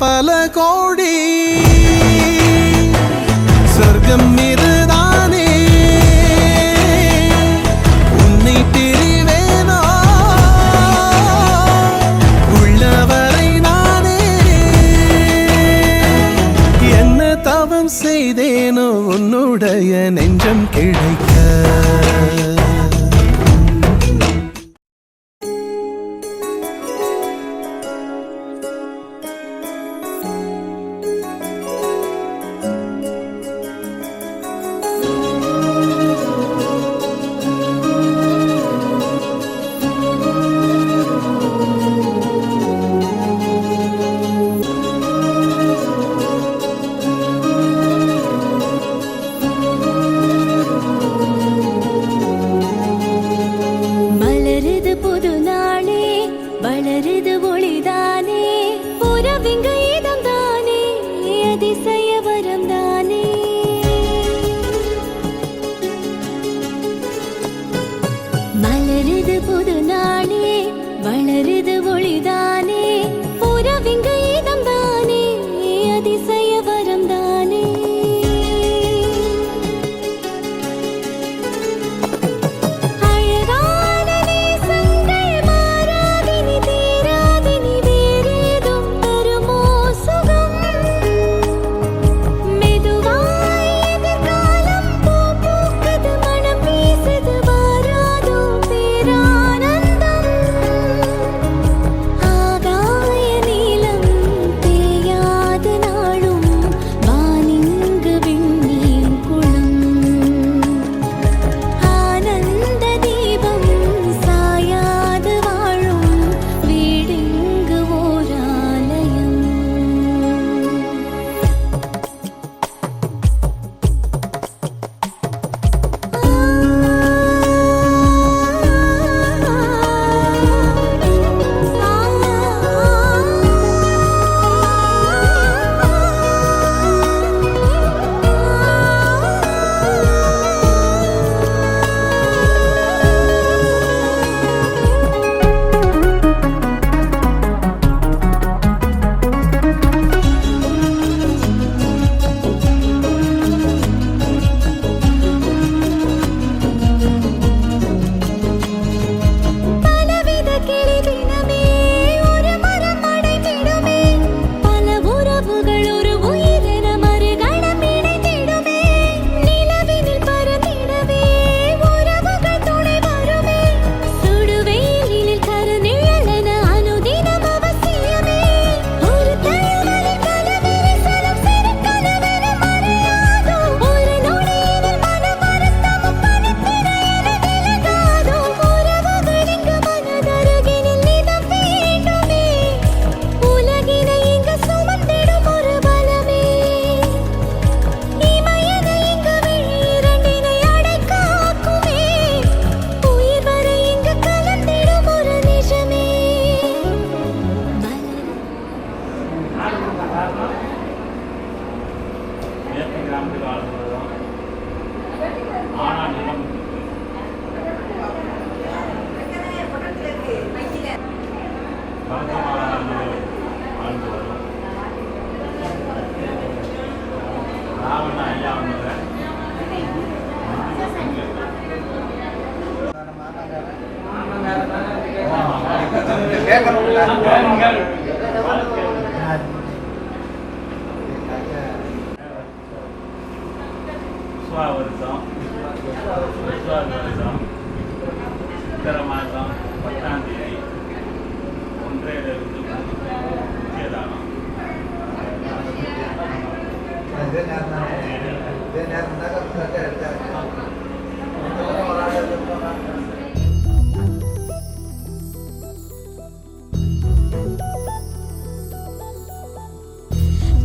பல கோடி சொர்க்கம் இதுதானே உன்னை பிரிவேனோ உள்ளவரை நானே என்ன தவம் செய்தேனோ உன்னுடைய நெஞ்சம் கிடைக்க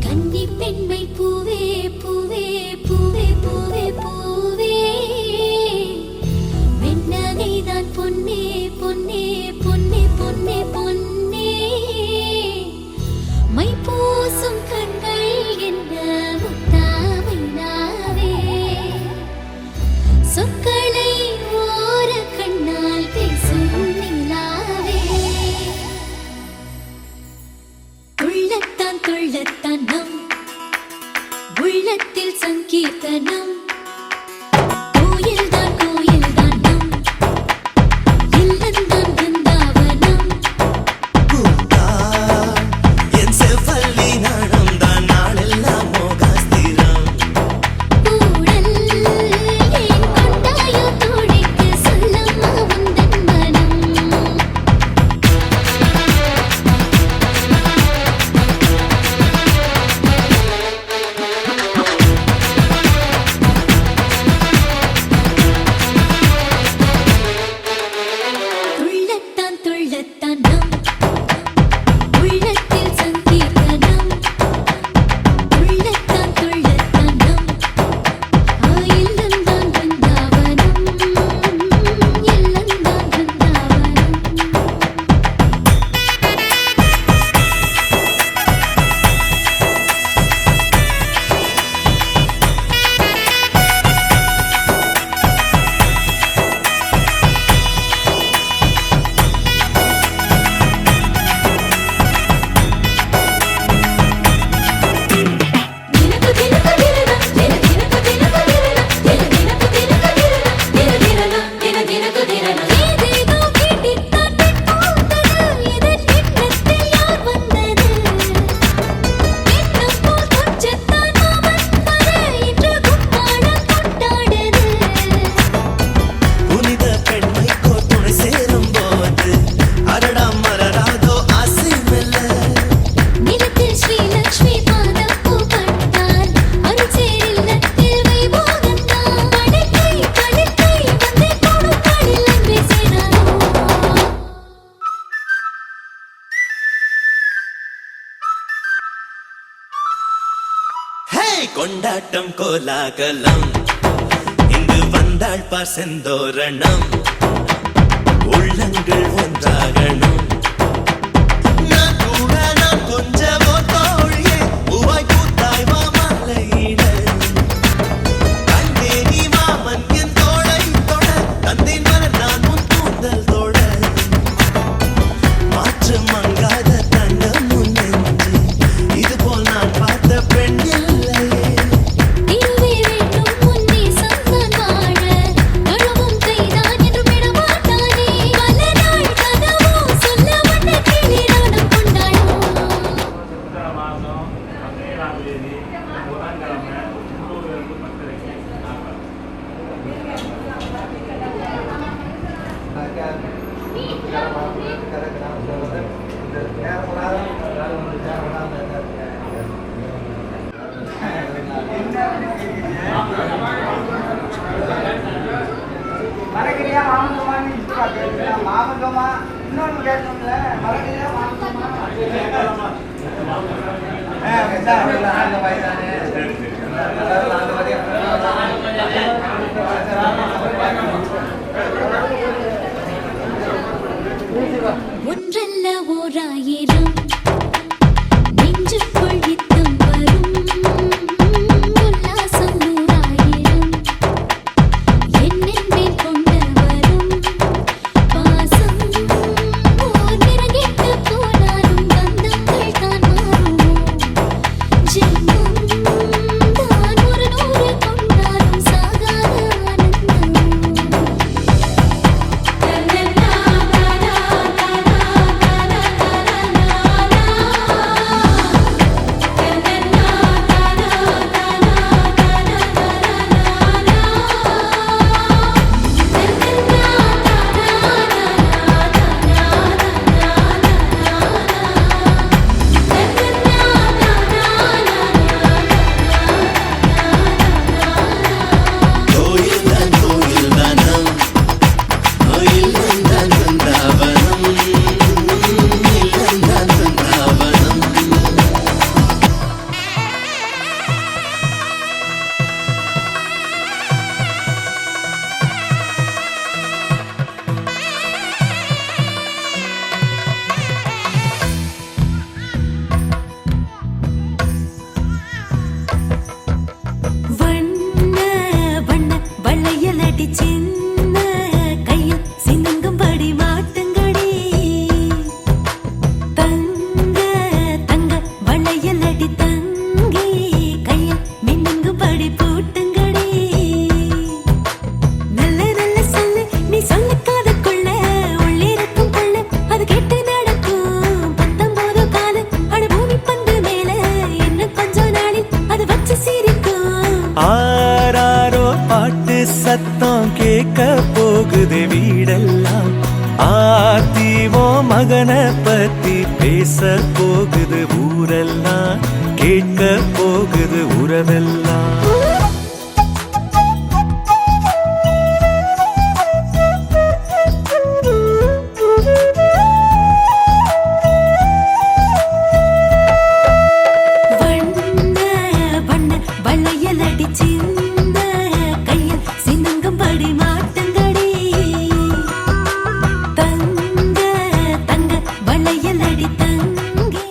கன்னி பெண்மை பூவே பூவே பூவே பூவே பூவே வெண்ணகைதான் பொன்னே பொன்னே பொன்னே பொன்னே பொன்னே மை பூசும் கண்கள் என்ன முத்தாமை நாவே சொற்களை ஓர கண்ணால் பேசும் நிலாவே துள்ளத்தான் துள்ளத்தான் நம் உள்ளத்தில் சங்கீர்த்தனம் கோயில்தான் கோயில்தான் நம் இல்லந்தான் பிருந்தாவனம் என் செவ்வல்லி நாணம்தான் நாளெல்லாம் மோகாஸ்திரம் கூடல் ஏன் கொண்டாயோ தோழிக்கு சொல்லம்மா உந்தன் மனம் துள்ளத்தான் துள்ளத்தான் நம் உள்ளத்தில் சங்கீர்த்தனம் துள்ளத்தான் துள்ளத்தான் நம் இல்லந்தான் பிருந்தாவனம் இல்லந்தான் பிருந்தாவனம் தினக்கு தினக்கு தினனம் தினக்கு தினக்கு தினனம் தினக்கு தினனம் ஏதேதோ கேட்டித்தான் போந்தது இதன் எண்ணத்தில் யார் வந்தது எண்ணம் போல் கொஞ்சத்தான் அவன் வர இன்று கும்மாளம் கொண்டாடுது புனித பெண்மைக்கோ துணை சேரும் போது அரடாம் மலராதோ ஆசை மெல்ல நிலத்தில் ஸ்ரீலக்ஷ்மி பாதம் பூப்பட்டால் அருள்சேர் இல்லத்தில் வைபோகந்தான் படுக்கை படுக்கை வந்து கொடுக்காடில் அன்பே சேராதோ ஹே கொண்டாட்டம் கோலாகலம் இங்கு வந்தாள் பார் செந்தோரணம் உள்ளங்கள் ஒன்றாகணும் நான் கூட நான் கொஞ்சமோ தோழியே பூவாய் பூத்தாய் மாமலையிட கண்டே நீ மாமன் என் தோளை தொட தந்தேன் மலர் நான் உன் கூந்தல் தொட மாற்று மங்காத தங்கம் உன் நெஞ்சு இதுபோல் நான் பார்த்த பெண் இல்லையே திருவே வேண்டும் முன்னே சந்தான் வாழ கழுவும் கைதான் என்று விடமாட்டானே பல நாள் கனவோ சொல்ல வந்த கிளிரானம் கொண்டாயோ மாதம் 17ஆம் தேதி புதன்கிழமை உள்ளூரிலிருந்து 10:30 மரகிரியா மாமங்கம்மான்னு இஷ்டமா கேட்குறேன். மாமங்கம்மா இன்னொன்று கேட்கணும்ல, மரகிரியா மாமங்கம்மா அந்த வயதானே அந்த ஒன்றல்ல ஓராயிரம் நெஞ்சுக்குள் யுத்தம் வரும் உல்லாசம் நூறாயிரம் என்னென்மேல் கொண்டு வரும் பாசம் ஓர் நிறங்கெட்டு போனாலும் பந்தங்கள் தான் மாறுமோ ஜென்மம் தான் ஒரு நூறு கொண்டாலும் சாகாத ஆனந்தம் பேச போகுது ஊரெல்லாம், கேட்க போகுது உறவெல்லாம். வண்ண வண்ண வளையலடி சின்ன கையில் சின்னங்கம்படி மாட்டுங்கடி தங்க தங்க வளையலடி தங்கி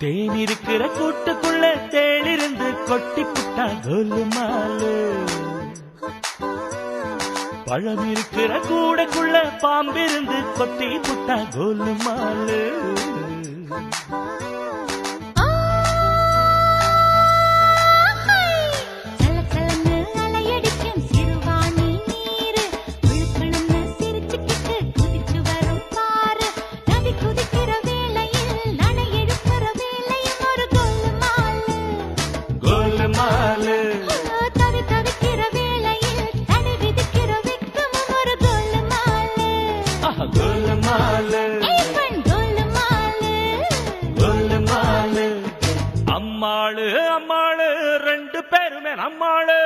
தேன் இருக்கிற கூட்டுக்குள்ள தேளிருந்து கொட்டி புட்டா கோலுமாலு. பழம் இருக்கிற கூடைக்குள்ள பாம்பிருந்து கொத்தி புட்டா கோலுமாலு. சலசலன்னு அலையடிக்கும் சிறுவாணி நீரு விழுக்கணும்னு சிரிச்சுக்கிட்டு குதிச்சு வரும் பாரு. நதி குதிக்கிற வேளையில் நடை எடுக்கிற வேளையும் ஒரு கோலுமாலு. கோலுமாலு. தவி தவிக்கிற வேளையில் தடை விதிக்கிற வெக்கமும் ஒரு கோலுமாலு. கோலுமாலு. ஏப்பன் கோலுமாலு. கோலுமாலு. அம்மாளு அம்மாளு ரெண்டு பேருமே நம்மாளு.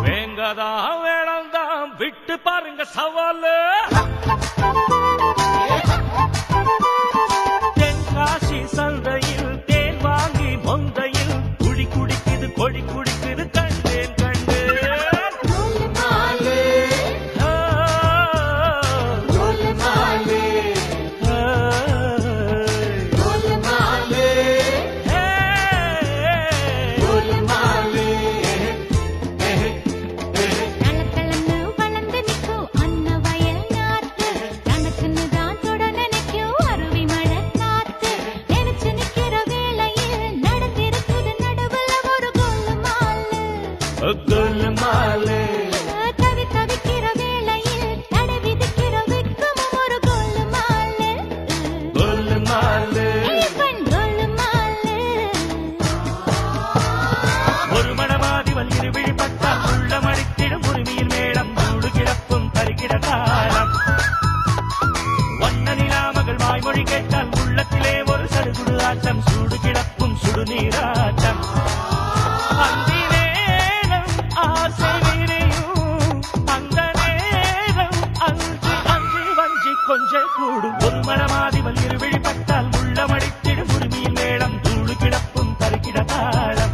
வேங்கதா வேணாம் விட்டு பாருங்க சவாலு. தென்காசி சந்தையில் தேன் வாங்கி மொந்தையில் குடி குடிக்குது கொடி குடிக்குது கண்டேன் கண்டேன். கோலுமாலு. கோலுமாலு. கோலுமாலு. கோலுமாலு. தளதளன்னு வளர்ந்து நிக்கும் அன்ன வயல் நாத்து. தனக்குன்னு தான் தொட நினைக்கும் அருவி மழை காத்து. நினைச்சு நிக்கிற வேளையில் நடந்திருக்குது நடுவுல ஒரு கோலுமாலு. கோலுமாலு. தவி தவிக்கிற வேளையில் தடை விதிக்கிற வெக்கமும் ஒரு கோலுமாலு. கோலுமாலு. ஏப்பன் கோலுமாலு. ஒரு மணமாதி வல்லிரு விழிப்பட்டால் உள்ள மடித்திடும் உரிமையில் மேடம் மூடு கிடப்பும் தருகிற காலம். வண்ண நிலாமகள் வாய்மொழி கேட்டால் உள்ளத்திலே ஒரு சடுகுடு ஆட்டம் சூடு கிடப்பும் சுடுநீராட்டம். அந்தி நேரம் ஆசை விரியும் அந்த நேரம் அஞ்சி அஞ்சி வஞ்சி கொஞ்சம் கூடும். ஒரு மணமாதி வல்லிரு விழிப்பட்டால் உள்ள மடித்திடும் உரிமையில் மேடம் தூடு கிடப்பும் தருகிற காலம்.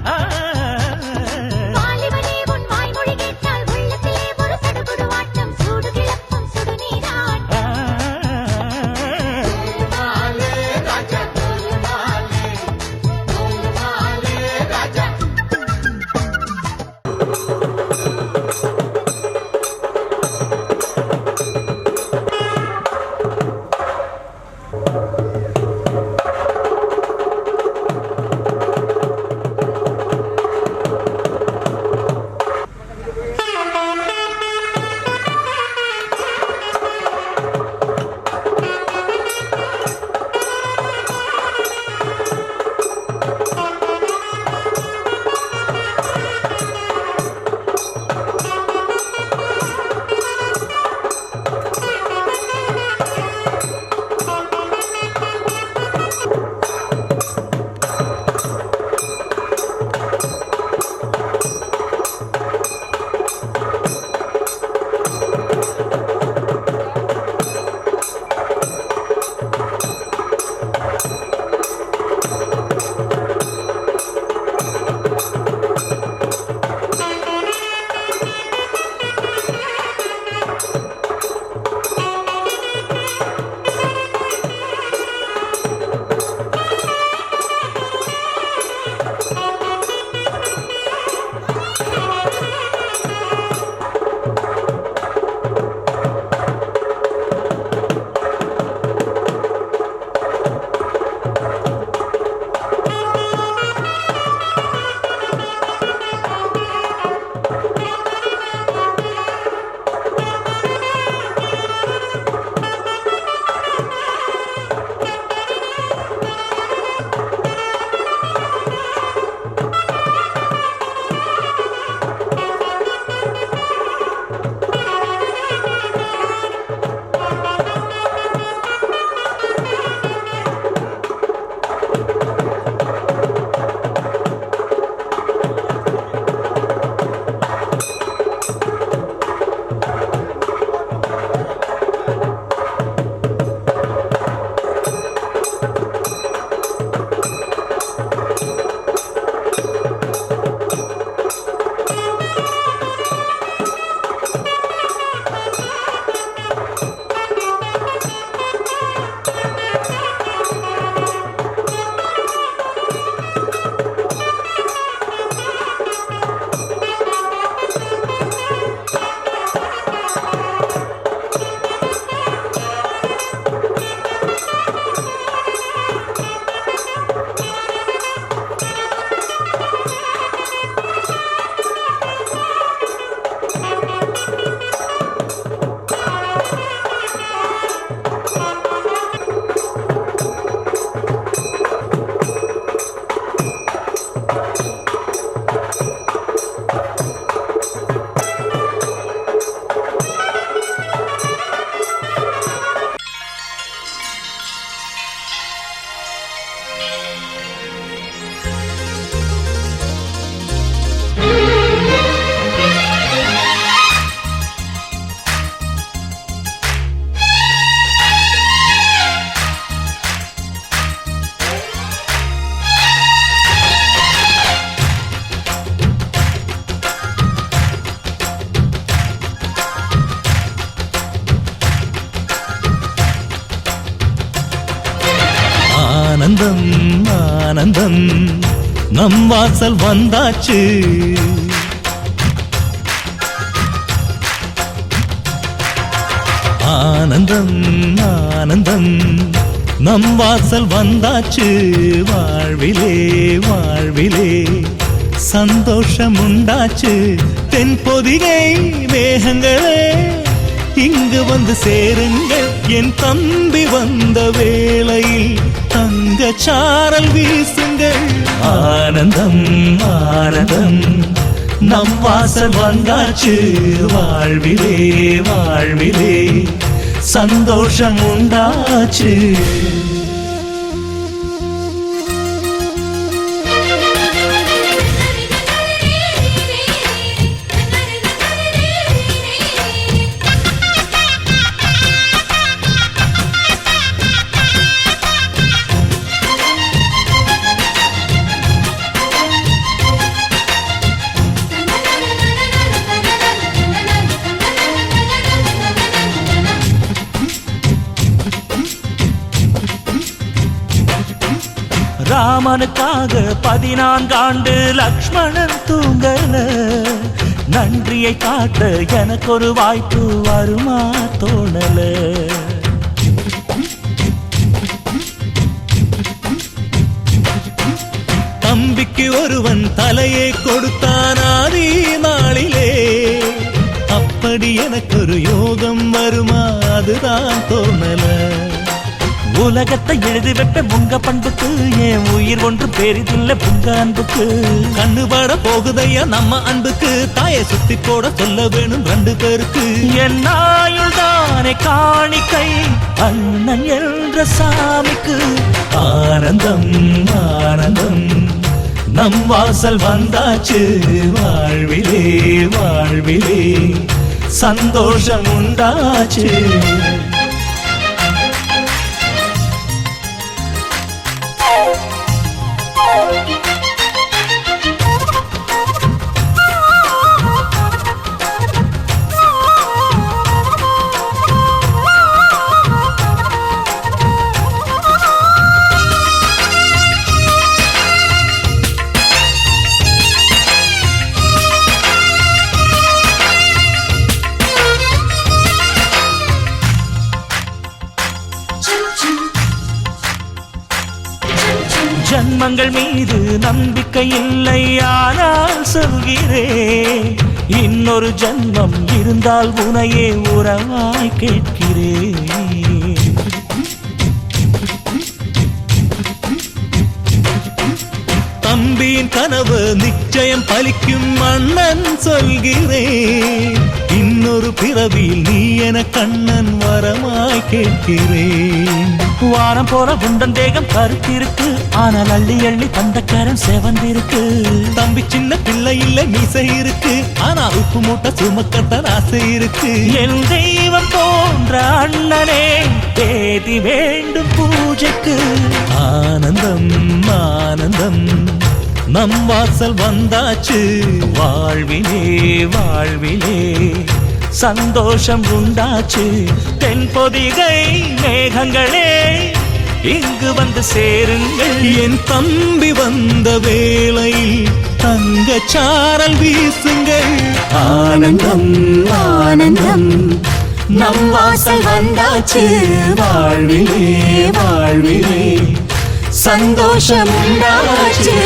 வாலிபனே உன் வாய்மொழி கேட்டால் உள்ளத்திலே ஒரு சடுகுடு ஆட்டம் சூடு கிளப்பும் சுடு ஆனந்தம் ஆனந்தம் நம் வாசல் வந்தாச்சு. ஆனந்தம் ஆனந்தம் நம் வாசல் வந்தாச்சு. வாழ்விலே வாழ்விலே சந்தோஷம் உண்டாச்சு. தென்பொதிகை மேகங்களே இங்கு வந்து சேருங்கள். என் தம்பி வந்த வேளையில் தங்க சாரல் வீசுங்கள். ஆனந்தம் ஆனந்தம் நம் வாசல் வந்தாச்சு. வாழ்விலே வாழ்விலே சந்தோஷம் உண்டாச்சு. ராமனுக்காக 14 ஆண்டு லக்ஷ்மணன் தூங்கல. நன்றியை காட்ட எனக்கு ஒரு வாய்ப்பு வருமா தோணல. தம்பிக்கு ஒருவன் தலையை கொடுத்தான் ஆதி நாளிலே. அப்படி எனக்கு ஒரு யோகம் வருமா அதுதான் தோணல. உலகத்தை எழுதி வைப்ப உங்க பண்புக்கு என் உயிர் ஒன்று பெரிதில்லை உங்க அன்புக்கு. கண்ணுபட போகுதையா நம்ம அன்புக்கு. தாயை சுத்தி போட சொல்ல வேணும் 2 பேருக்கு. என் ஆயுள் தானே காணிக்கை அண்ணன் என்ற சாமிக்கு. ஆனந்தம் ஆனந்தம் நம் வாசல் வந்தாச்சு. வாழ்விலே வாழ்விலே சந்தோஷம் உண்டாச்சு. ஜன்மங்கள் மீது நம்பிக்கை இல்லை ஆனால் சொல்கிறேன். இன்னொரு ஜன்மம் இருந்தால் உனையே உறவாய் கேட்கிறேன். தம்பியின் கனவு நிச்சயம் பலிக்கும் அண்ணன் சொல்கிறேன். இன்னொரு பிறவியில் நீ என கண்ணன் வரமாய் கேட்கிறேன். வாரம் போற குண்டன் தேகம் கருத்திருக்கு. ஆனால் அள்ளி அள்ளி தந்தக்காரன் செவந்திருக்கு. தம்பி சின்ன பிள்ளை இல்லை மீசை இருக்கு. ஆனா உப்பு மூட்டை சுமக்கத்தான் ஆசை இருக்கு. என் தெய்வம் போன்ற அண்ணனே தேதி வேண்டும் பூஜைக்கு. ஆனந்தம் ஆனந்தம் நம் வாசல் வந்தாச்சு. வாழ்விலே வாழ்விலே சந்தோஷம் உண்டாச்சு. தென்பொதிகை மேகங்களே இங்கு வந்து சேருங்கள். என் தம்பி வந்த வேளையில் தங்க சாரல் வீசுங்கள். ஆனந்தம் ஆனந்தம் நம் வாசல் வந்தாச்சு. வாழ்விலே வாழ்விலே சந்தோஷம் உண்டாச்சு.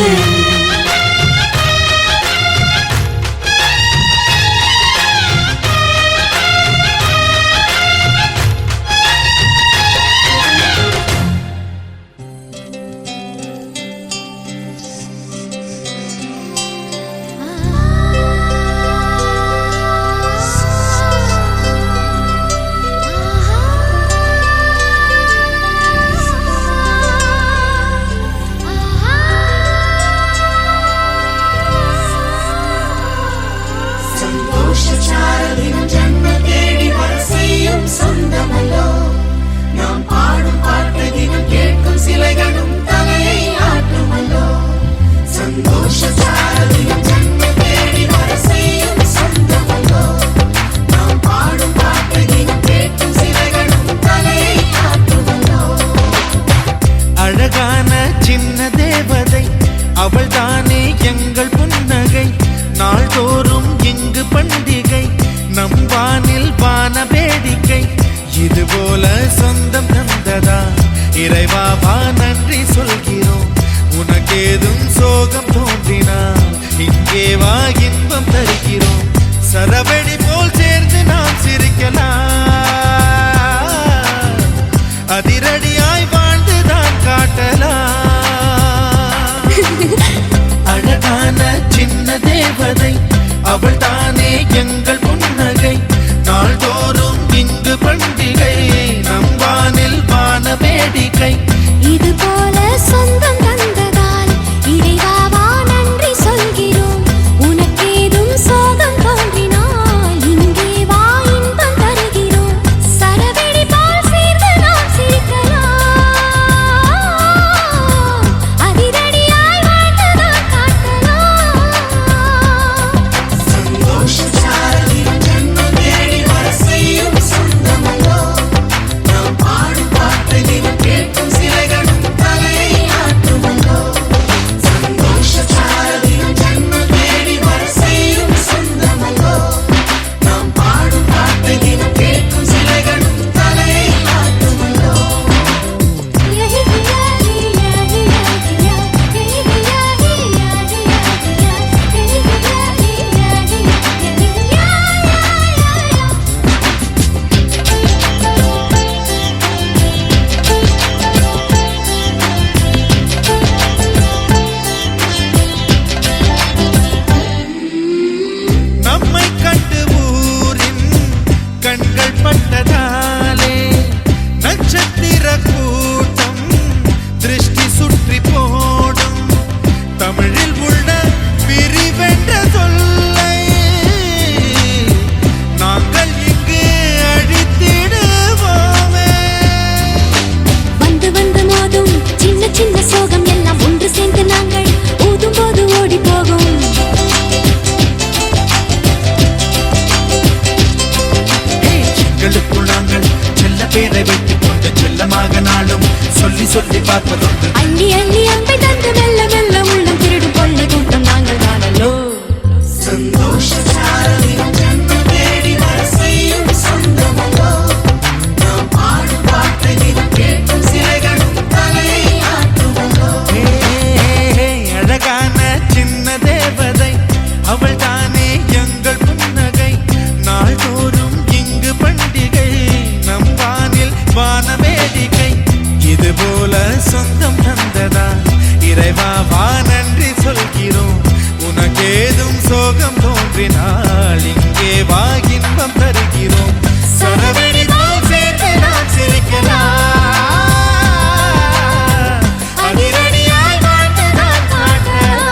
இறைவா வா நன்றி சொல்கிறோம். உனக்கேதும் சோகம் தோன்றினால் இங்கே வா இன்பம் தருகிறோம். சரவெடி போல் சேர்ந்து நாம் சிரிக்கலாம், அதிரடியாய் வாழ்ந்துதான் காட்டலாம். அழகான சின்ன தேவதை அவள் தானே எங்கள் புன்னகை. நாள்தோறும் இங்கு பண்டிகை, நம் வானில் வான வேடிக்கை. இது போல சொந்தம் தந்ததால் இறைவாவா நன்றி சொல்கிறோம். உனக்கேதும் சோகம் தோன்றினால் இங்கே வா இன்பம் தருகிறோம். சரவெடி போல் சேர்ந்து நாம் சிரிக்கலாம், அதிரடியாய் வாழ்ந்துதான் காட்டலாம். சந்தோஷ சாரதியின் ஜன்மம் தேடி வர செய்யும் சொந்தமல்லோ. நாம் பாடும் பாட்டு தினம் கேட்கும் சிலைகளும் தலையை ஆட்டுமல்லோ. சந்தோஷ சாரதியின் ஜன்மம் தேடி வர செய்யும் சொந்தமல்லோ. நாம் பாடும் பாட்டு தினம் கேட்கும் சிலைகளும் தலையை ஆட்டுமல்லோ. நம்மை கண்டு ஊரின் கண்கள் பட்டதாலே நட்சத்திர கூட்டம் திருஷ்டி சுற்றி போடும். தமிழில் உள்ள பிரிவென்ற சொல்லை நாங்கள் இங்கு அழித்திடுவோமே. வந்து வந்து மோதும் சின்ன சின்ன சோகம் எல்லாம் ஒன்று சேர்ந்து நாங்கள் ஊதும் போது ஓடி போகும். எங்களுக்குள் நாங்கள் செல்ல பேரை வைத்துக் கொண்டு செல்லமாக நாளும் சொல்லி சொல்லி பார்ப்பதுண்டு. அள்ளி அள்ளி அம்பை தந்து மெல்ல மெல்ல உள்ளம் திருடும் கொள்ளை கூட்டம் நாங்கள் தானல்லோ. சந்தோஷ சாரதியின் ஜன்மம் தேடி வர செய்யும் சொந்தமல்லோ. நாம் பாடும் பாட்டு தினம் கேட்கும் சிலைகளும் தலையை ஆட்டுமல்லோ. அழகான சின்ன தேவதை அவள் தானே எங்கள் புன்னகை. நாள்தோறும் இங்கு பண்டிகை, நம் வானில் வான வேடிக்கை. இது போல சொந்தம் தந்ததா இறைவா வா நன்றி சொல்கிறோம். உனக்கேதும் சோகம் தோன்றினால் இங்கே வா இன்பம் தருகிறோம். சரவெடி போல் சேர்ந்து நாம் சிரிக்கலாம், அதிரடியாய் வாழ்ந்துதான் காட்டலாம்.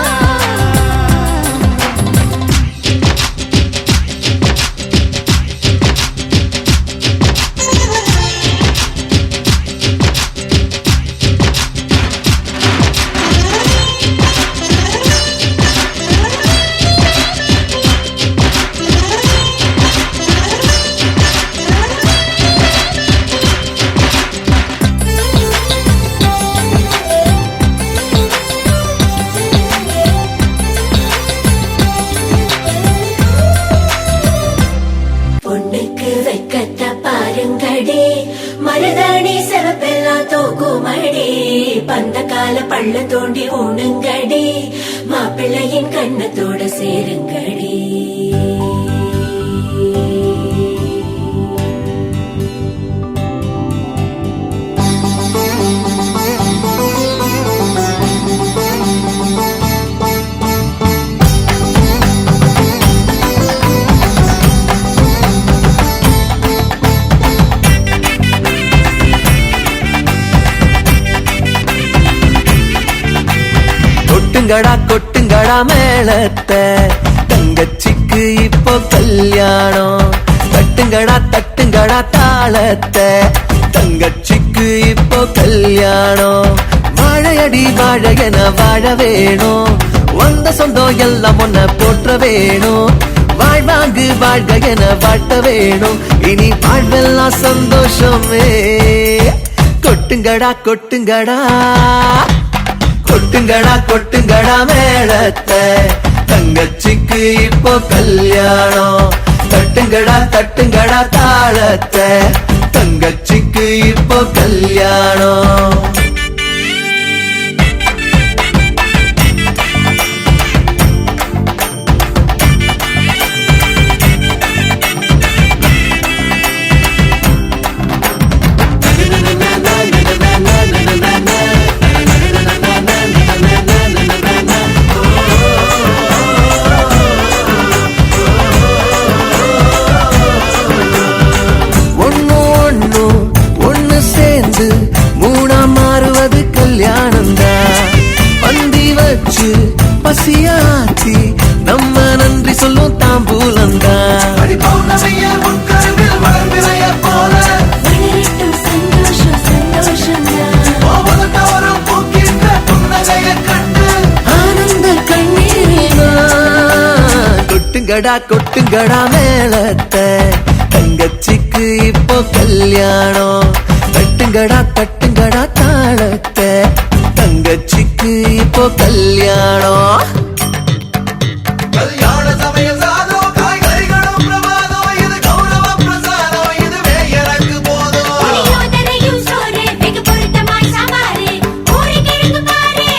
பொண்ணுக்கு வைக்கத்த பாருங்கடி, மருதாணி சிறப்பெல்லாம் தோக்குமடி. பந்த கால பள்ள தோண்டி ஊனுங்கடி, மாப்பிள்ளையின் கண்ணத்தோட சேருங்கடி. கொட்டுங்கடா கொட்டுங்கடா மேளத்தை, தங்கச்சிக்கு இப்போ கல்யாணம். தட்டுங்கடா தட்டுங்கடா தாளத்தை, தங்கச்சிக்கு இப்போ கல்யாணம். வாழையடி வாழையன வாழ வேணும், வந்த சொந்தம் எல்லாம் ஒன்ன போற்ற வேணும். வாழ்வாங்கு வாழ்க என வாட்ட வேணும், இனி வாழ்வெல்லாம் சந்தோஷமே. கொட்டுங்கடா கொட்டுங்கடா கொட்டுங்கடா கொட்டுங்கடா மேளத்தை, தங்கச்சிக்கு இப்போ கல்யாணம். தட்டுங்கடா தட்டுங்கடா தாளத்தை, தங்கச்சிக்கு இப்போ கல்யாணம். ஒன்னு சேர்ந்து மூணா மாறுவது கல்யாணம்தான். பந்தி வச்சு பசியாச்சி நம்ம நன்றி சொல்லும் தாம்பூலம்தான். வளரட்டும் சந்தோஷம் சந்தோஷம்தான். ஆனந்த கண்ணீரினா கொட்டுங்கடா கொட்டுங்கடா மேளத்தை, தங்கச்சிக்கு இப்போ கல்யாணம். தட்டுங்கடா தட்டுங்கடா தாளத்தை, தங்கச்சிக்கு இப்போ கல்யாணம். கல்யாண சமயம் சாதம் காய்கறிகளும் பிரமாதம், இது கௌரவ பிரசாதம், இதுவே எனக்கு போதும். புளியோதரையும் சோறு வெகு பொருத்தமாய் சாம்பாரு ஊறி கிழங்கு பாரு.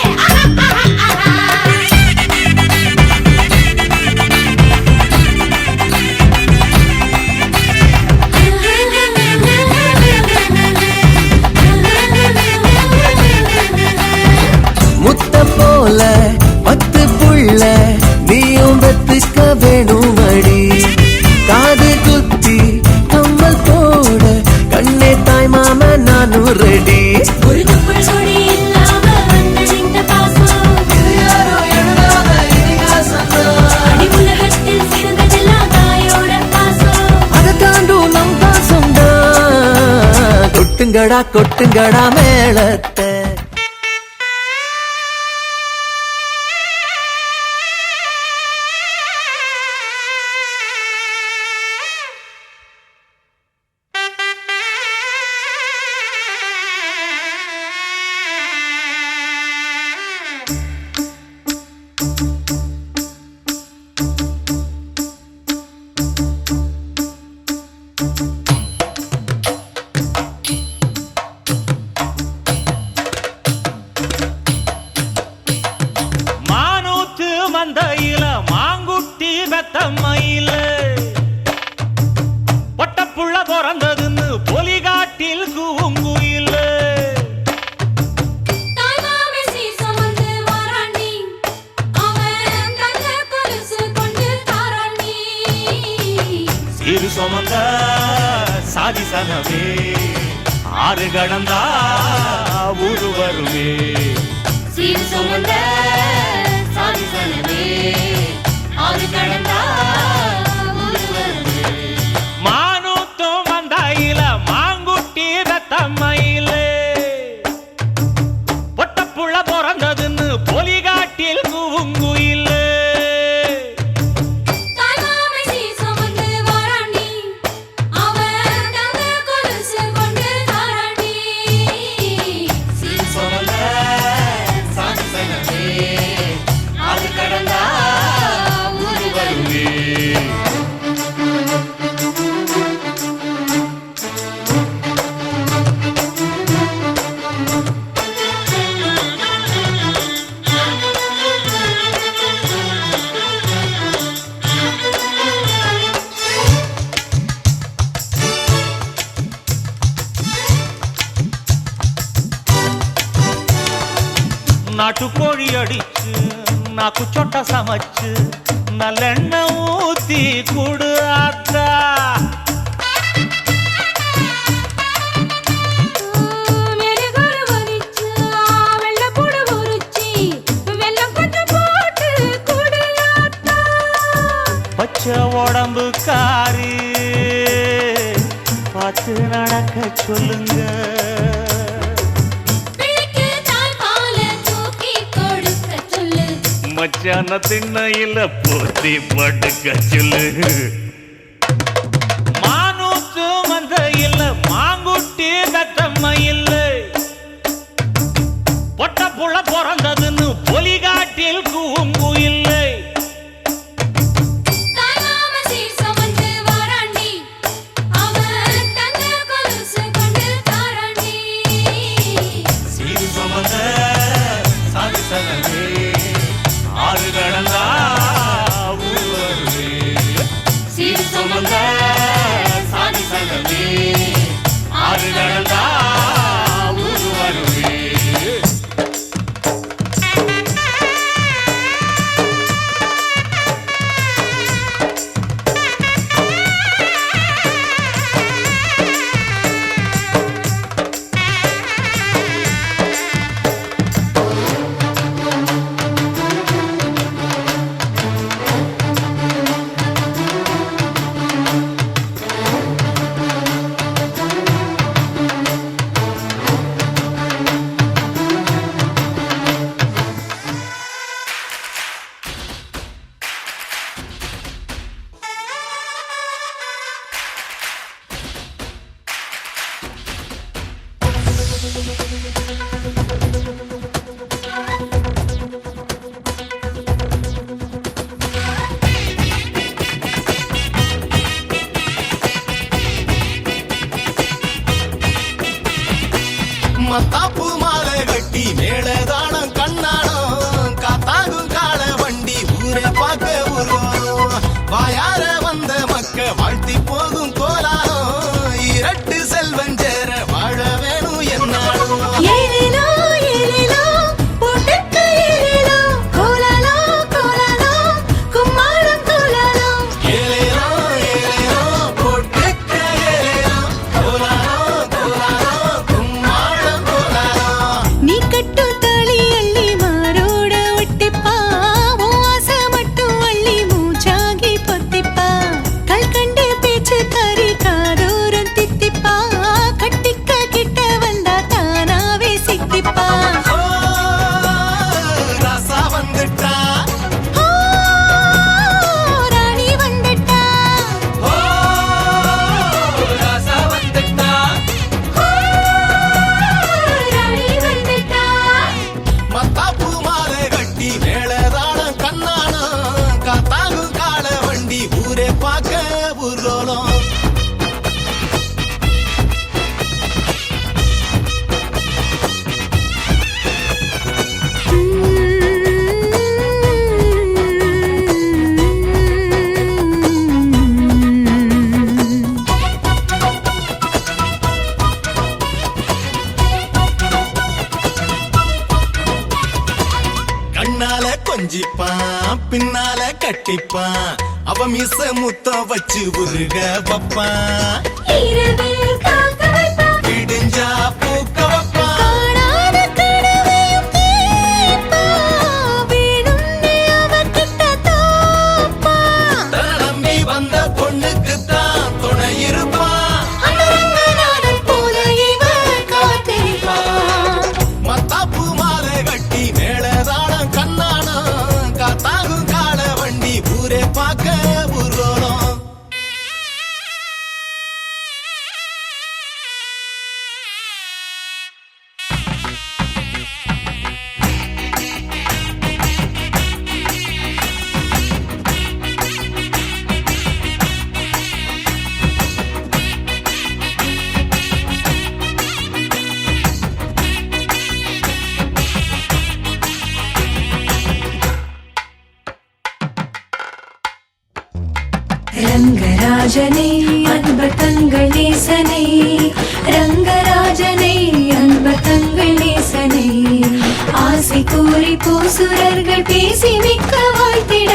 முத்த போல 10 புள்ள நீயும் வெத்துக்க வேணுமடி. காது குத்தி கம்மல் போட கண்ணே தாய் மாம நானும் ரெடி. ஒரு துப்புள் கொடி இல்லாம வந்தது இந்த பாசம். அடி உலகத்தில் சிறந்ததெல்லாம் தாயோட பாசம். அதை தாண்டும் நம் பாசம்தான். கொட்டுங்கடா கொட்டுங்கடா மேளத்தை. மானூத்து மந்தையில மாங்குட்டி வெத்தம்மையில பொட்டப்புள்ள பிறந்ததுன்னு பொலிகாட்டில் கூங்குயில. தாய்மாமே சீசம் வந்து வாராண்டி, அவன் தங்க கொலுசு கொண்டு தாராண்டி. சிறு சுமந்த சாதி சனவே ஆறு கடந்தா ஊரு வருவே. சீர் சுமந்த சாதி சனமே ஆறு கடந்தா ஊரு வருவே. மானூத்தும் மந்தையில மாங்குட்டி வெத்தம்மையில பொட்டப்புள்ள பிறந்ததுன்னு பொலிகாட்டில் கூங்குயில. தாய்மாமே சீசம் வந்து வாராண்டி, அவன் தங்க கொலுசு கொண்டு தாராண்டி. சீர் சுமந்த சாதி சனமே ஆறு கடந்தா ஊரு வருவே. நாட்டுக்கோழி அடிச்சு நாக்கு சொட்ட சமைச்சு நல்லெண்ணெய் ஊத்தி குடு ஆத்தா. மெழுகுல வரிச்சு வெள்ளப்பூடு உரிச்சி வெல்லம் கொஞ்சம் போட்டு குடியாத்தா. பச்சை உடம்பு காரி பார்த்து நடக்க சொல்லுங்க. பிள்ளைக்கு தாய்ப்பால தூக்கி கொடுக்க சொல்லு. மச்சான திண்ணையில போத்தி படுக்க சொல்லு. மானூத்து மந்தையில மாங்குட்டி வெத்தம்மையில பொட்டப்புள்ள பிறந்ததுன்னு பொலிகாட்டில் கூங்குயில்லை. தாய்மாமே சீசம் வந்து வாராண்டி, அவன் தங்க கொலுசு மத்தாப்பு மாலை கட்டி மேளதானம் கண்ணாடம் காத்தாகும் கால வண்டி ஊரை பார்க்க வருவோம் வாயார வந்த மக்க வாழ்த்தி போகும் கோலாரம் இரட்டு செல்வன் சேர வாழ வேணும் என்னாலும் ஏலேலோ ஏலேலோ போட்டுக்க ஏலேலோ கோலாலோ கோலாலோ கும்மாளம் கோலாலோ ஏலேலோ ஏலேலோ போட்டுக்க ஏலேலோ கோலாலோ கோலாலோ கும்மாளம் கோலாலோ நீ கட்டும் தாலி அள்ளி மாரோட ஒட்டிப்பா உன் ஆசை மட்டும் அள்ளி மூச்சாகி பொத்திப்பா கல்கண்டு பேச்சு காரி காதோரம் தித்திப்பா கட்டிக்க கிட்ட வந்தா தானாவே சிக்கிப்பா ஓ, ராசா வந்துட்டா ஓ, ராணி வந்துட்டா ஓ, ராசா வந்துட்டா ஓ, ராணி வந்துட்டா மத்தாப்பு மாலை கட்டி மேளதானம் கண்ணானம் காத்தாகும் கால வண்டி ஊரே பார்க்க ஊர்வலம் கண்ணால கொஞ்சிப்பான் பின்னால கட்டிப்பான் அவ மிச முத்தம் வச்சு உருக வப்பான் இரவில் காக்க வைப்பா விடிஞ்சா பூக்க வப்பான் காணாத கனவையும் கேட்பா வேணும்னே அவகிட்ட தோப்பா தன்னை நம்பி வந்த பொண்ணுக்குத்தான் துணை இருப்பான் அந்தரங்கநாதன் போல இவள் காத்திருப்பா மத்தாப்பு மாலை கட்டி மேளதானம் கண்ணானம் காத்தாகும் கால வண்டி ஊரே பார்க்க ஊர்வலம் ரங்கராஜனே அன்பு தங்கள் நேசனே ரங்கராஜனே அன்பு தங்கள் நேசனே ஆசை கூறி பூசுரர்கள் பேசி மிக்க வாழ்த்திட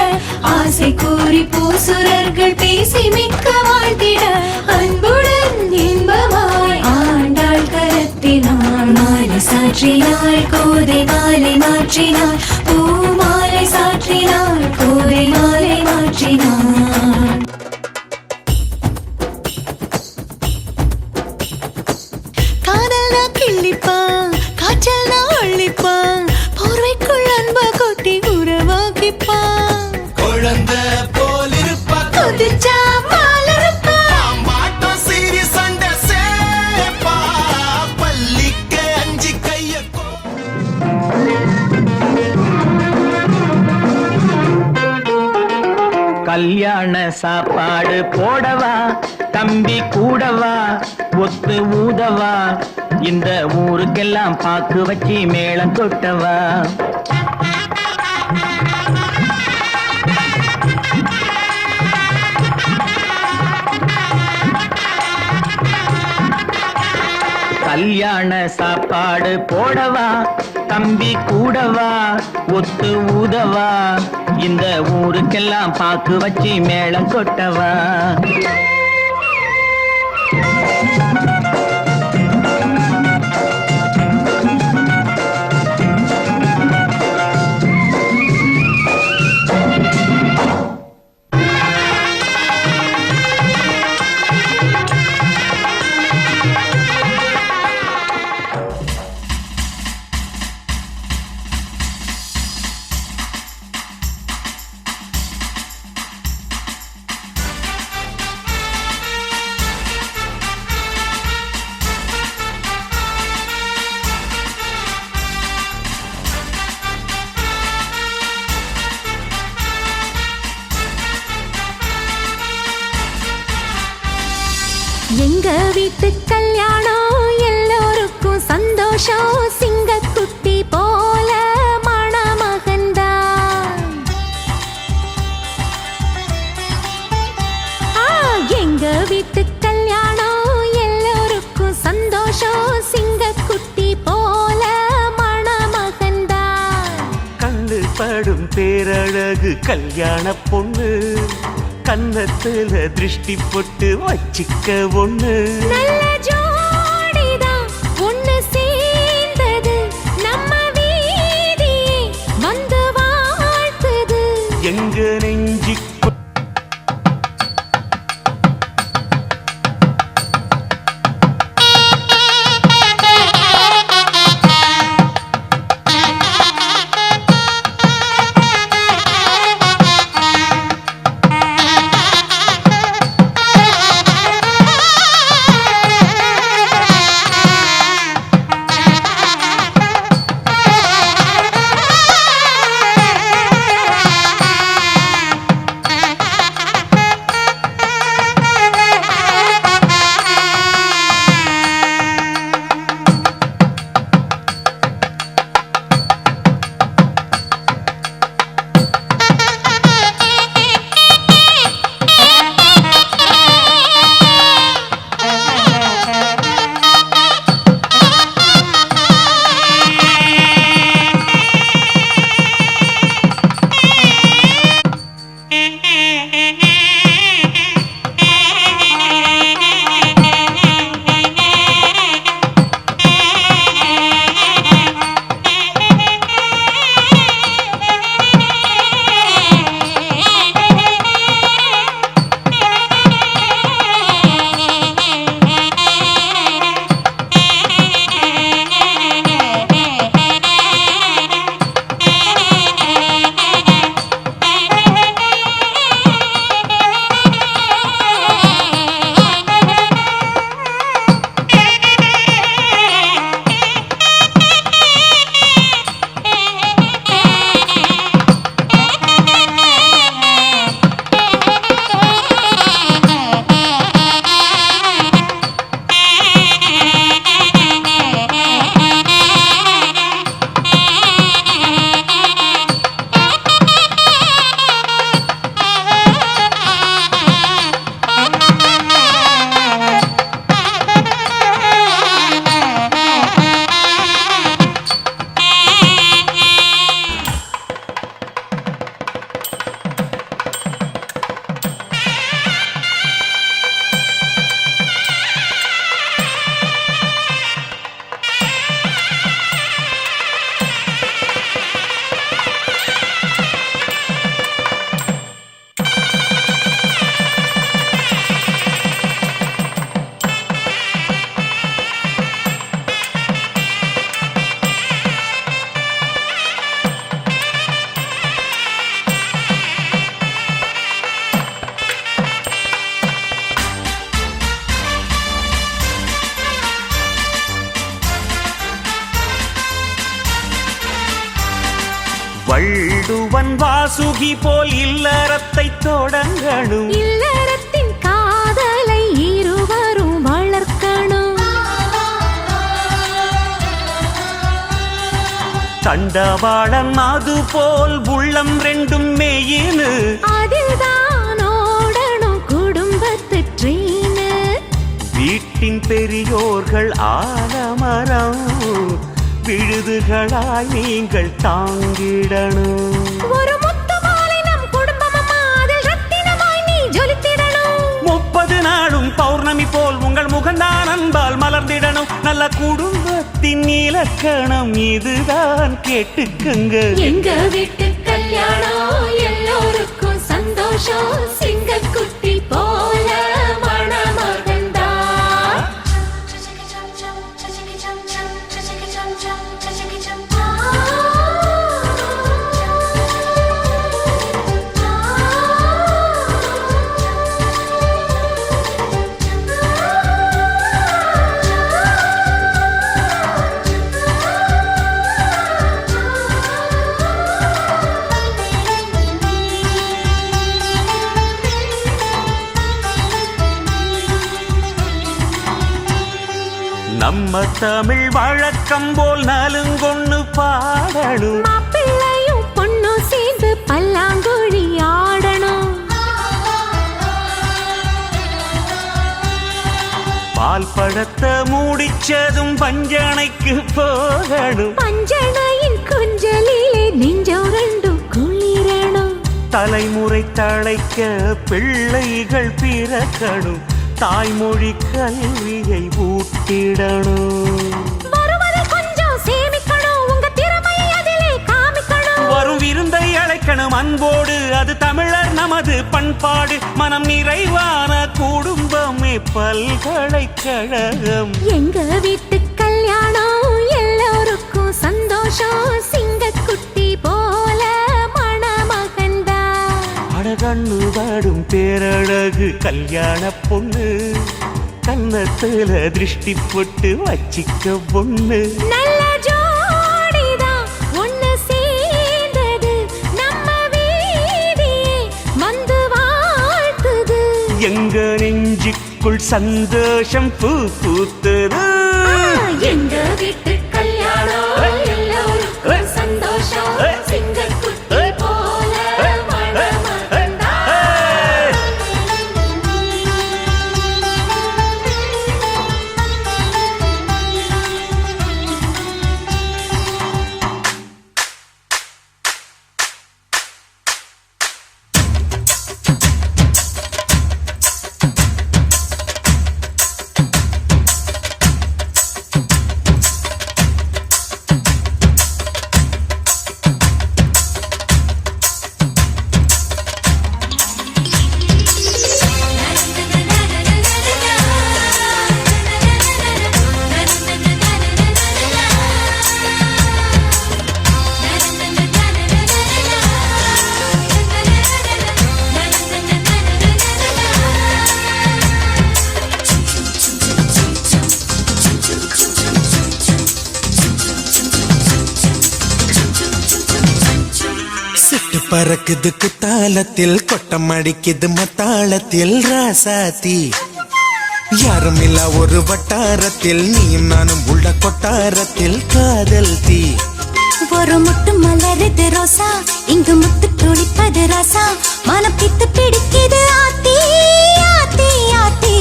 ஆசை கூறி பூசுரர்கள் பேசி மிக்க வாழ்த்திட அன்புடன் இன்பமாய் ஆண்டாள் கரத்தினாள் மாலை சாற்றினாள் கோதை மாலை மாற்றினாள் பூ மாலை சாற்றினாள் கோதை மாலை மாற்றினாள் காதல்னா கிள்ளிப்பான் காய்ச்சல்னா ஒழிப்பான் போர்வைக்குள் அன்ப கொட்டி உறவாக்கிப்பான் குழந்தை போல் இருப்பா கொதிச்சா மாலருப்பா மாட்டம் சீரி சண்டை சேப்பா பள்ளிக்க அஞ்சு கைய கல்யாண சாப்பாடு போடவா தம்பி கூடவா ஒத்து ஊதவா இந்த ஊருக்கெல்லாம் பாக்கு வச்சு மேளம் கொட்டவா கல்யாண சாப்பாடு போடவா தம்பி கூடவா ஒத்து ஊதவா இந்த ஊருக்கெல்லாம் பாக்கு வச்சு மேளம் கொட்டவா சந்தோஷம் சிங்கக்குட்டி போல மணமகன்தான். எங்க வீட்டு கல்யாணம் எல்லோருக்கும் சந்தோஷம் சிங்கக்குட்டி போல மணமகன்தான். கண்ணு படும் பேரழகு கல்யாண பொண்ணு, கன்னத்துல திருஷ்டி போட்டு வச்சிக்க ஒண்ணு. நல்ல ஜோடிதான் ஒண்ணு சேர்ந்தது, நம்ம வீதியே வந்து வாழ்த்துது. எங்க நெஞ்சி வள்ளுவன் வாசுகி போல் இல்லறத்தை தொடங்கணும். இல்லறத்தின் காதலை இருவரும் வளர்க்கணும். தண்டவாளம் அது போல் உள்ளம் ரெண்டும் மேயினு, அதில்தான் ஓடணும் குடும்பத்து ட்ரெயின். வீட்டின் பெரியோர்கள் ஆலமரம், விழுதுகளாய் நீங்கள் தாங்கிடணும். ஒரு முத்து மாலை நம் குடும்பம் அதில் ரத்தினமாய் நீ ஜொலித்திடணும். 30 நாளும் பௌர்ணமி போல் உங்கள் முகந்தான் அன்பால் மலர்ந்திடணும். நல்ல குடும்பத்தின் இலக்கணம் இதுதான் கேட்டுக்குங்க. எங்க வீட்டு கல்யாணம் எல்லோருக்கும் சந்தோஷம் சிங்கக்குட்டி போல மணமகன்தான். நம்ம தமிழ் வழக்கம் போல் நலுங்கொன்னு பாடணும். மாப்பிள்ளையும் பொண்ணும் சேர்ந்து பல்லாங்குழி ஆடணும். பால் பழத்தை மூடிச்சதும் பஞ்சனைக்கு போகணும். பஞ்சனையின் குஞ்சலிலே நெஞ்சம் ரெண்டும் குளிரணும். தலைமுறை தழைக்க பிள்ளைகள் பிறக்கணும். தாய்மொழி கல்வியை ஊட்டிடணும். கொஞ்சம் சேமிக்கணும். உங்க திறமையை அதிலே காமிக்கணும். வரும் விருந்தை அழைக்கணும் அன்போடு. அது தமிழர் நமது பண்பாடு. மனம் நிறைவான குடும்பமே பல்கலைக்கழகம். எங்க வீட்டு கல்யாணம் எல்லோருக்கும் சந்தோஷம். சிங்கக்குட்டி போல மணமகன்தா. அழகண்ணு வாடும் பேரழகு கல்யாண பொண்ணு. கன்னத்துல திருஷ்டி போட்டு வச்சிக்க பொண்ணு. நல்ல ஜோடிதான் ஒண்ணு சேர்ந்தது. நம்ம வீதியே வந்து வாழ்த்துது. எங்க நெஞ்சுக்குள் சந்தோஷம் பூ பூத்தது. எங்க வீட்டு கல்யாணம் எல்லோருக்கும் சந்தோஷம். சிங்கக்குட்டி போல மணமகன்தா. பறக்குது குத்தாலத்தில் கொட்டம் அடிக்குது மத்தாளத்தில் ராசாத்தி. யாரும் இல்ல ஒரு வட்டாரத்தில் நீயும் நானும் உள்ள கொட்டாரத்தில் காதல் தீ. ஒரு முட்டு மலருது ரோசா, இங்கு முத்து துளிப்பது ராசா. மனம் பித்து பிடிக்குது ஆத்தி ஆத்தி ஆத்தி.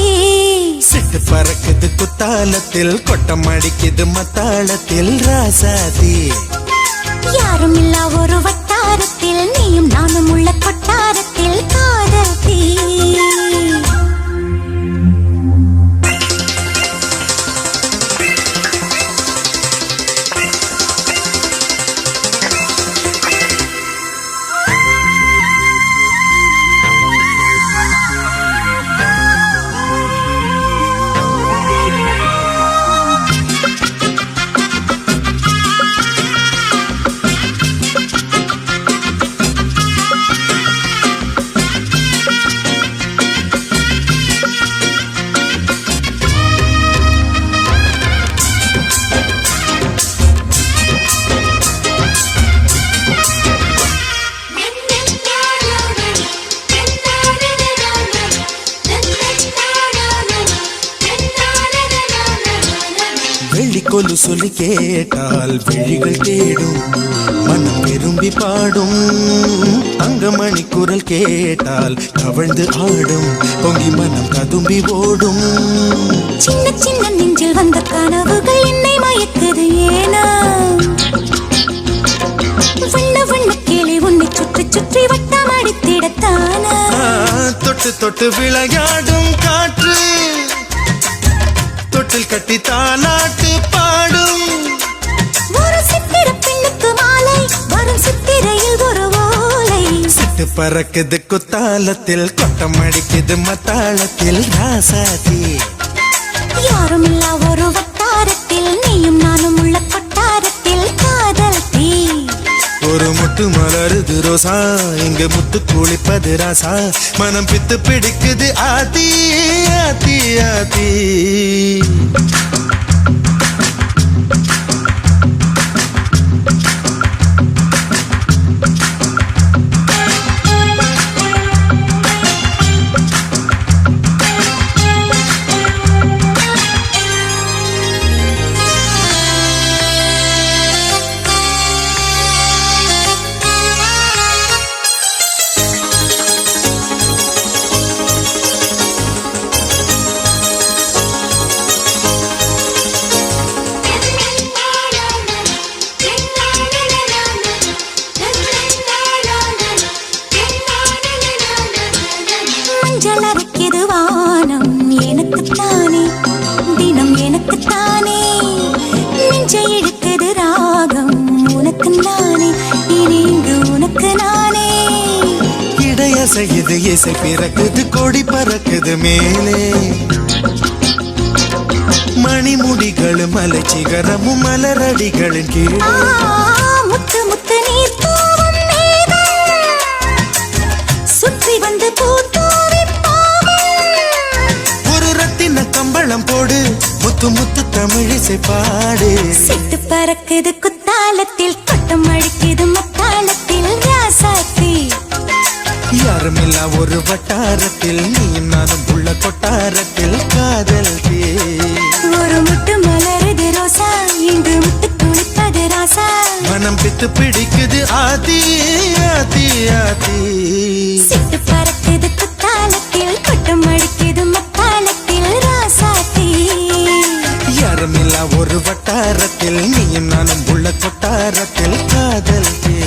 சிட்டு பறக்குது குத்தாலத்தில் கொட்டம் அடிக்குது மத்தாளத்தில் ராசாத்தி. யாரும் இல்ல ஒரு வட்டாரத்தில் நீயும் நானும் உள்ள கொட்டாரத்தில் காதல் தீ. கொலு சொல்லி கேட்டால் விழிகள் தேடும், மனம் விரும்பி பாடும். தங்கமணி குரல் கேட்டால் கவழ்ந்து ஆடும், பொங்கி மனம் கதும்பி ஓடும். சின்ன சின்ன நெஞ்சில் வந்த கனவுகள் என்னை மயக்குது ஏனா? வண்ண வண்ண கிளி உன்னை சுற்றி சுற்றி வட்டம் அடித்திடத்தானா? தொட்டு தொட்டு விளையாடும் காற்று தொட்டில் கட்டி தாலாட்டு பாடும். ஒரு சித்திர பெண்ணுக்கு மாலை வரும் சித்திரையில் ஒரு ஓலை. சிட்டு பறக்குது குத்தாலத்தில் கொட்டம் அடிக்குது மத்தாளத்தில் ராசாதி. யாரும் இல்ல ஒரு வட்டாரத்தில் நீயும் நானும் உள்ள கொட்டாரத்தில் காதல் தீ. ஒரு முட்டு மலருது ரோசா, இங்கு முத்து குளிப்பது ராசா. மனம் பித்து பிடிக்குது ஆதி ஆதி ஆதி. அசையுது இசை பிறக்குது கொடி பறக்குது மேலே மணிமுடிகள் மலை சிகரமும் மலரடிகளின் கீழே முத்து முத்து நீர் தூவும் மேகம் சுற்றி வந்து பூத்தூவி ஒரு ரத்தின கம்பளம் போடு முத்து முத்து தமிழிசை பாடு சிட்டு பறக்குது குத்தாலத்தில் கொட்டம் அடிக்குது முத்தாலத்தில் ராசாத்தி யாருமில்லா ஒரு வட்டாரத்தில் நீயும் நானும் உள்ள கொட்டாரத்தில் காதல் தே ஒரு முட்டு மலருது ரோசா இங்கு முட்டு துளிப்பது ராசா மனம் பித்து பிடிக்குது ஆதி ஆதி ஆதி சிட்டு பறக்குது குத்தாலத்தில் கொட்டம் அடிக்குது முத்தாலத்தில் ராசாத்தி யாருமில்லா ஒரு வட்டாரத்தில் நீயும் நானும் உள்ள கொட்டாரத்தில் காதல் தே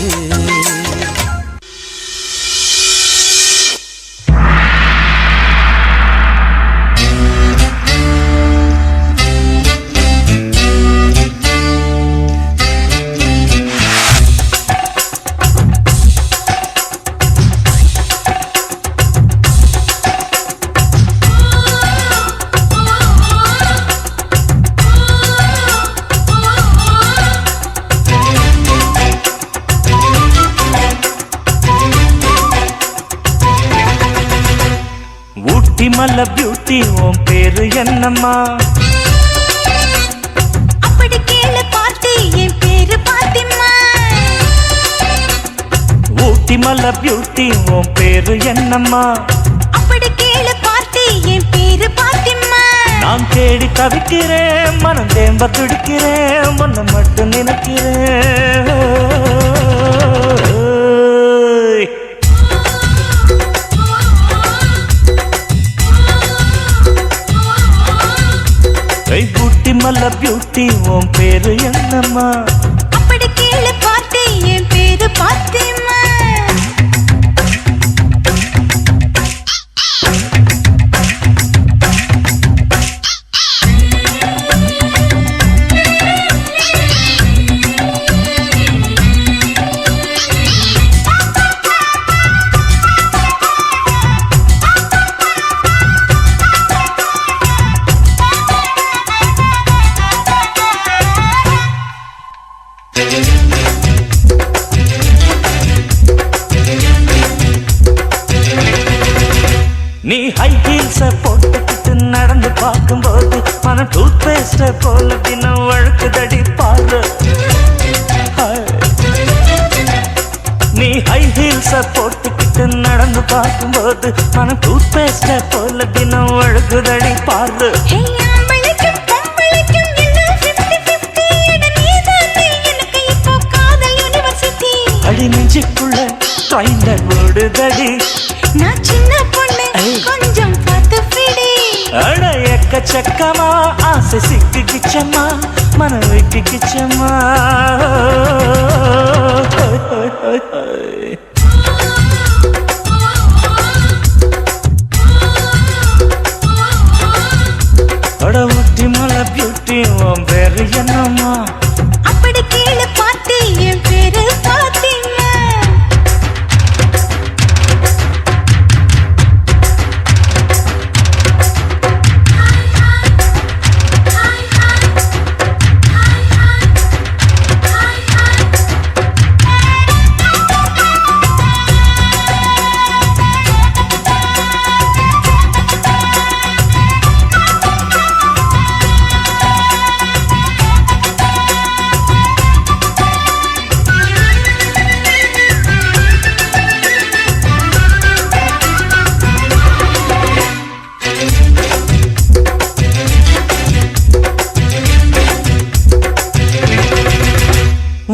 மல்ல பியூட்டி உன் பேரு என்னம்மா அப்படி கேளு பாட்டி என் பேரு பாத்திமா ஊட்டி மல்ல பியூட்டி உன் பேரு என்னம்மா அப்படி கேளு பாட்டி என் பேரு பாத்திமா நான் தேடி தவிக்கிறேன் மனம் தேம்ப துடிக்கிறேன் உன்னை மட்டும் நினைக்கிறேன் ஊட்டி மல்ல பியூட்டி உன் பேரு என்னம்மா அப்படி கேளு பாட்டி என் பேரு பாத்திமா நீ ஹை ஹீல்ஸ போட்டுக்கிட்டு நடந்து பார்க்கும்போது மனம் டூத் பேஸ்ட போல தினம் வழுக்குதடி பாரு நீ ஹை ஹீல்ஸ போட்டுக்கிட்டு நடந்து பார்க்கும்போது மனம் டூத் பேஸ்ட போல தினம் வழுக்குதடி பாரு அடி நெஞ்சுக்குள்ள ட்ரைலர் ஓடுதடி நான் சின்ன பொண்ணு கொஞ்சம் பார்த்து பிடி அட எக்கச்சக்கமா ஆசை சிக்கிச்சம்மா மனம் வைக்கிச்சம்மா அட ஊட்டி மலை பியூட்டி உன் பேரு என்னம்மா அப்படி கேளு பாட்டி என் பேரு பாத்திமா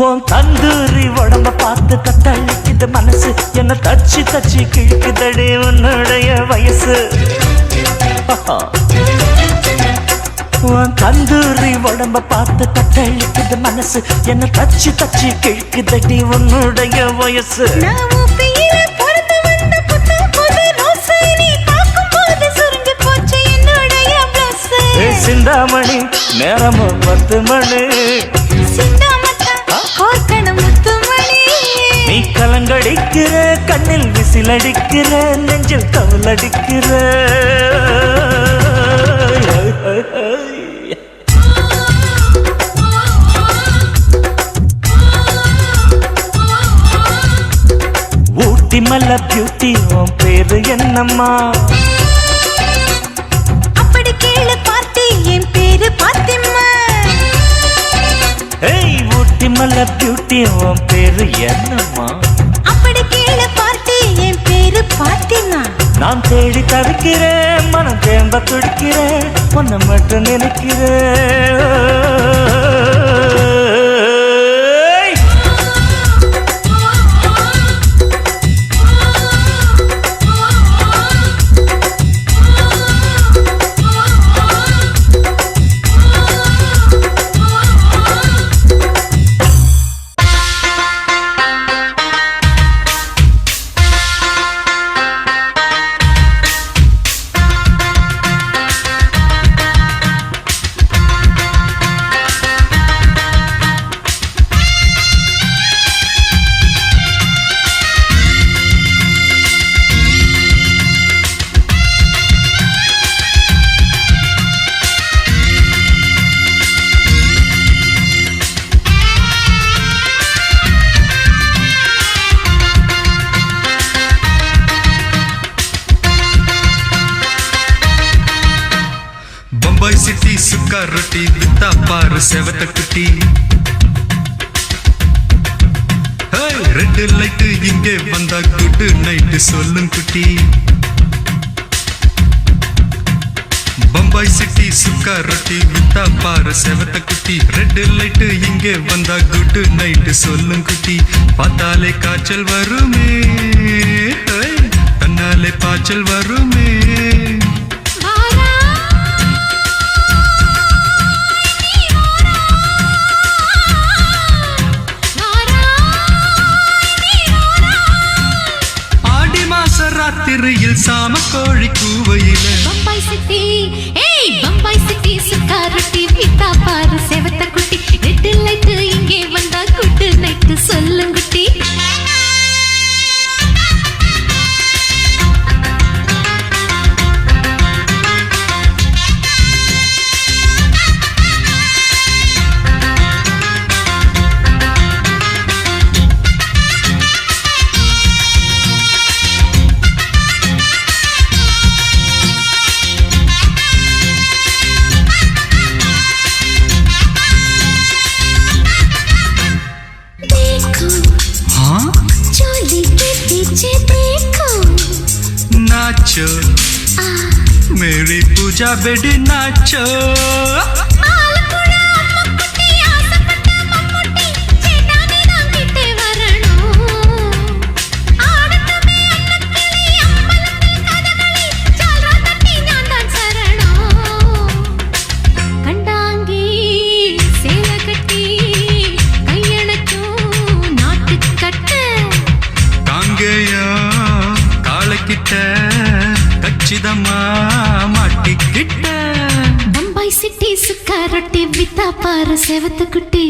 உன் தந்தூரி உடம்ப பார்த்து கத்தளிக்குது மனசு என்ன தச்சு தச்சு கிழிக்குதடி உன்னுடைய வயசு உன் தந்தூரி உடம்ப பார்த்து கத்தளிக்குது மனசு என்ன தச்சு தச்சு கிழிக்குதடி உன்னுடைய வயசு சிந்தாமணி நேரமும் 10 மணி நீ கலங்க சங்கடிக்கிற கண்ணில் விசிலடிக்கிற நெஞ்சில் கவலடிக்கிற ஊட்டி மல்ல பியூட்டி உன் பேரு என்னம்மா அப்படி கேளு பார்த்தி என் பேரு பாத்திம்மா ஏய் ஊட்டி மல்ல பியூட்டி உன் பேரு என்னம்மா அப்படி கேளு பார்த்தி என் பேரு பாத்திமா நான் தேடி தவிக்கிறேன் மனம் தேம்ப துடிக்கிறேன் உன்னை மட்டும் நினைக்கிறேன் சிட்டி சுக்கா ரொட்டி வித்தா பாரு செவத்த குட்டி ரெட் லைட் இங்கே வந்தா குட் நைட் சொல்லும் குட்டி பம்பாய் சிட்டி சுக்கா ரொட்டி வித்தா பாரு செவத்த குட்டி ரெட் லைட் இங்கே வந்தா குட் நைட் சொல்லும் குட்டி பார்த்தாலே காய்ச்சல் வருமே தன்னாலே பாய்ச்சல் வருமே ராத்திரியில் சாம கோழி கூவையில பம்பாய் சிட்டி ஏய் பம்பாய் சிட்டி சுக்கா ரொட்டி வித்தா பாரு செவத்த குட்டி ரெட் லைட் இங்கே வந்தா குட் நைட் சொல்லுங்குட்டி नाचो मेरी पूजा बेटी नाचो பம்பாய் சிட்டி சுக்கா ரொட்டி வித்தா பாரு செவத்த குட்டி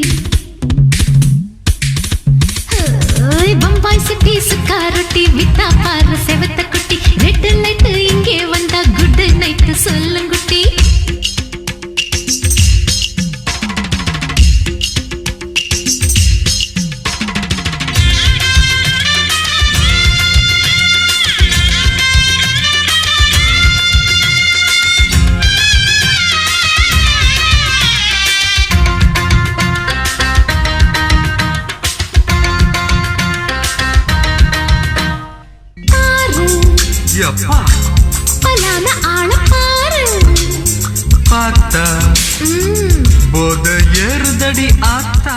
பம்பாய் சிட்டி சுக்கா ரொட்டி வித்தா பாரு செவத்த குட்டி ரெட் லைட் இங்கே வந்தா குட் நைட் சொல்லுங்குட்டி பலான ஆள பாரு பார்த்தா போத ஏறுதடி ஆத்தா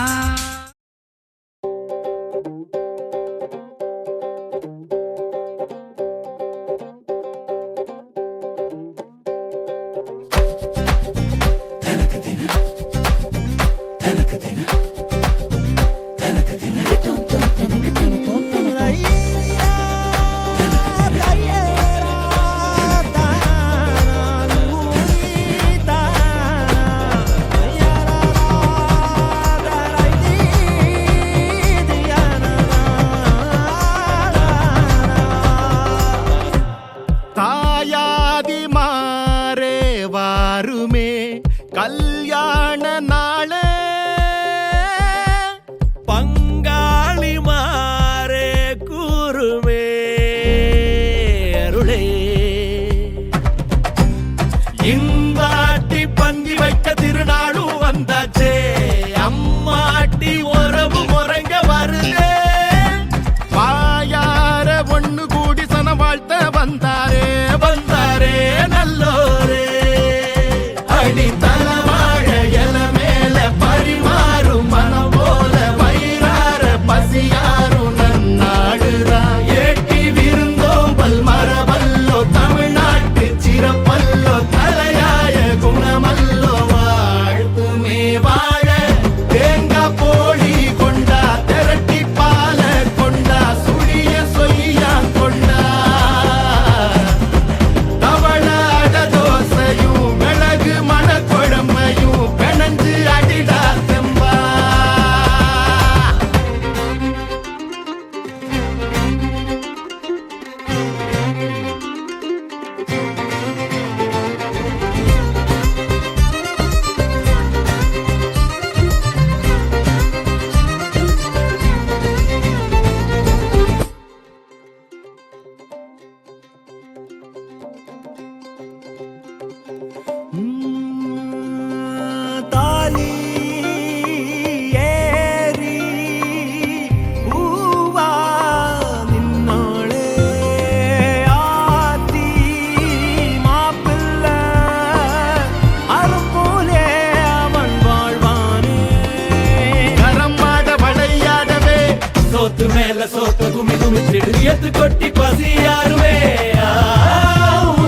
வெள்ள சோக்க குமி குமிச்சிடு எத்து கொட்டி பசியாருவே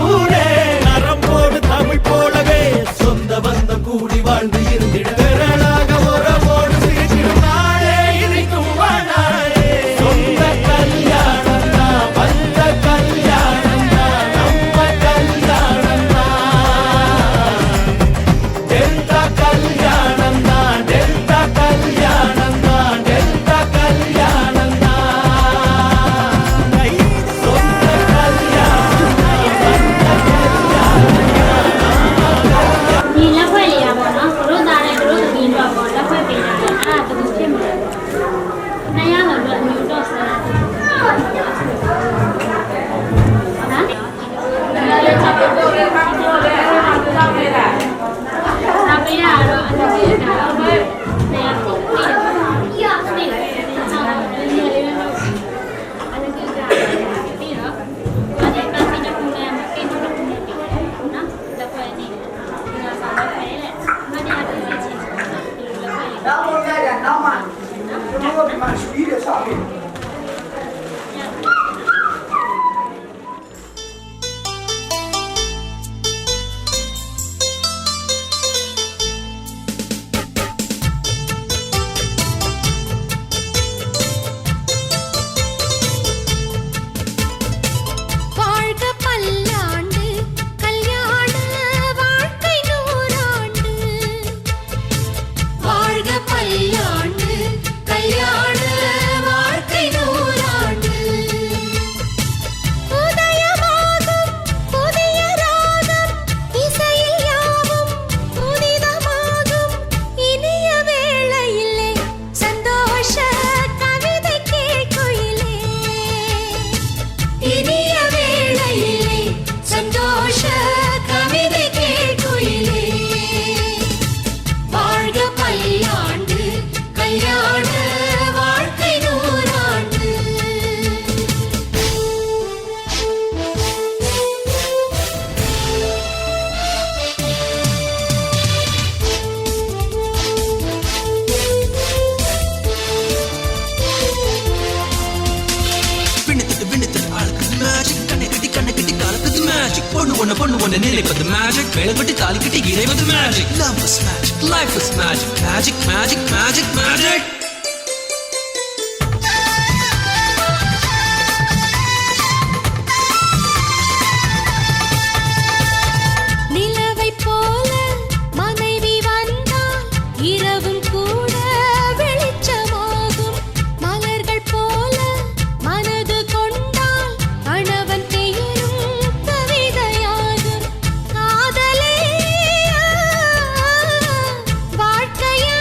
ஊரே நரம்போடு தமிழ் போலவே சொந்த பந்தம் கூடி வாழ்ந்து இருந்திட விரலாக உறவோடு சிரித்திடும் நாளே இனிக்கும் வாழாளே சொந்த கல்யாணம் தான் வந்த கல்யாணம் தான் நம்ம கல்யாணம் தான் டெல்டா கல்யாணம் தான் டெல்டா கல்யாணம் தான் டெல்டா கல்யாணம் தான் சொந்த கல்யாணம்你来会里啊，我能葫芦打来葫芦的冰状，我来会冰状，啊，这不是吗？那样的热牛肉丝。然后再点汤嘛，如果比满熟一点上面。 வாழ்க பல்லாண்டு கல்யாண வாழ்க்கை நூறாண்டு வாழ்க பல்லாண்டு கல்யாண வாழ்க்கை நூறாண்டு உதயமாகும் புதிய ராகம் இசையில் யாவும் புனிதமாகும் இனிய வேளையிலே சந்தோஷ கவிதை கேட்குயிலே இனிய வேளையிலே சந்தோஷ கவிதை கேட்குயிலே வாழ்க பல்லாண்டு கல்யாண வாழ்க்கை நூறாண்டு விண்ணுத்துட்டு விண்ணுத்துட்டு ஆளுக்குது மேஜிக் கண்ணை கட்டி காலக்குது மேஜிக் பொண்ணு ஒண்ணு நிலைப்பது மேஜிக் வேலை கட்டி தாலி கட்டி இறைவது magic love is magic life is magic magic magic magic magic நிலவை போல மனைவி வந்தால் இரவும் கூட வெளிச்சமாகும் மலர்கள் போல மனது கொண்டால் கணவன் பெயரும் கவிதையாகும் காதலே வாழ்க்கையா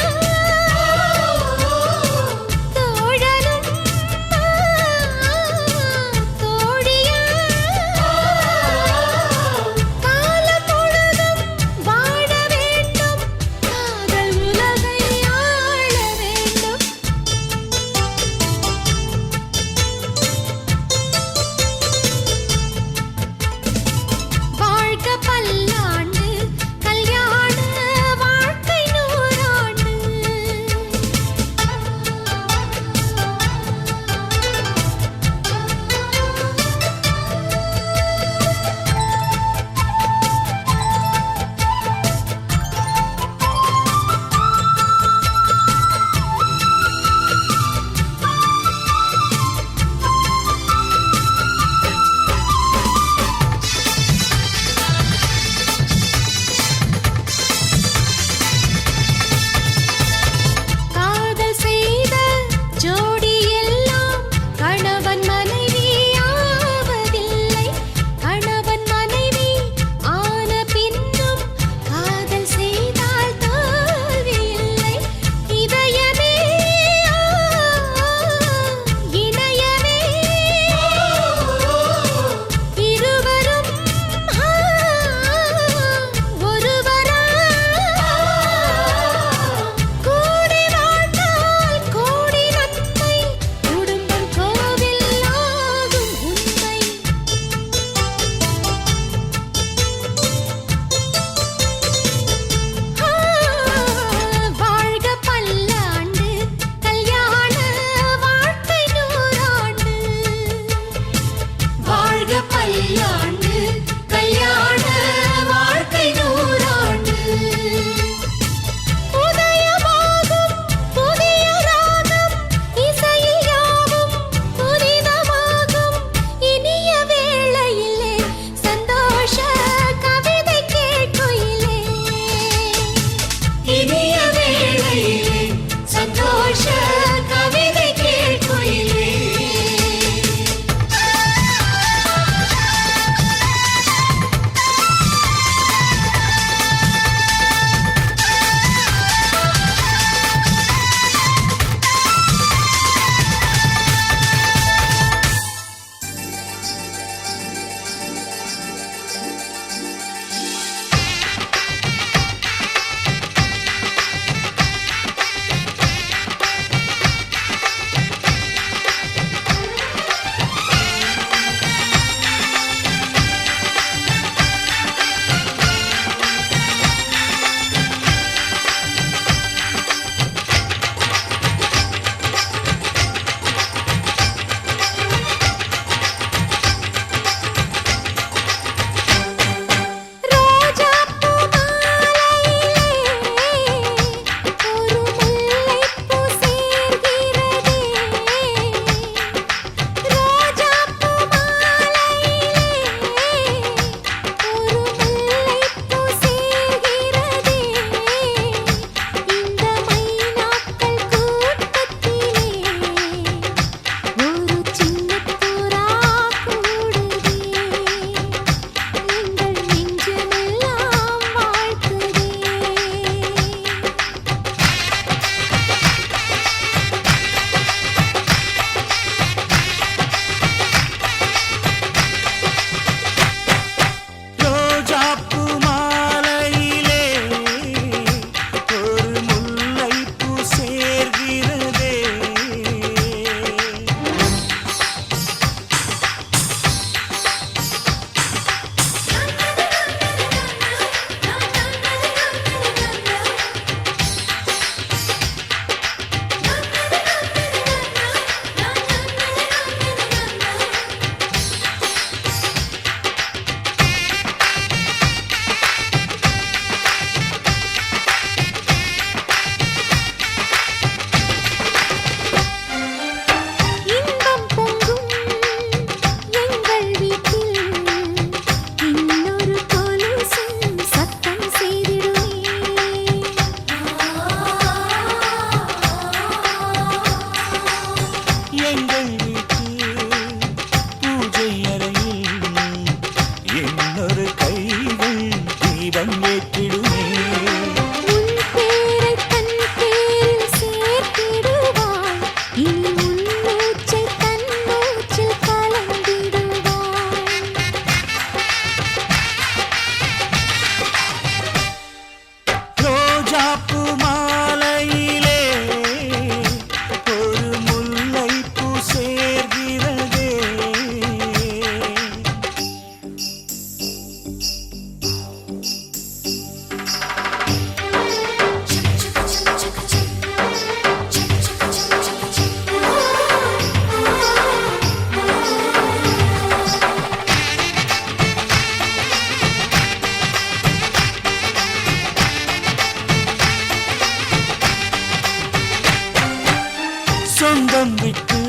சொந்தம் விட்டு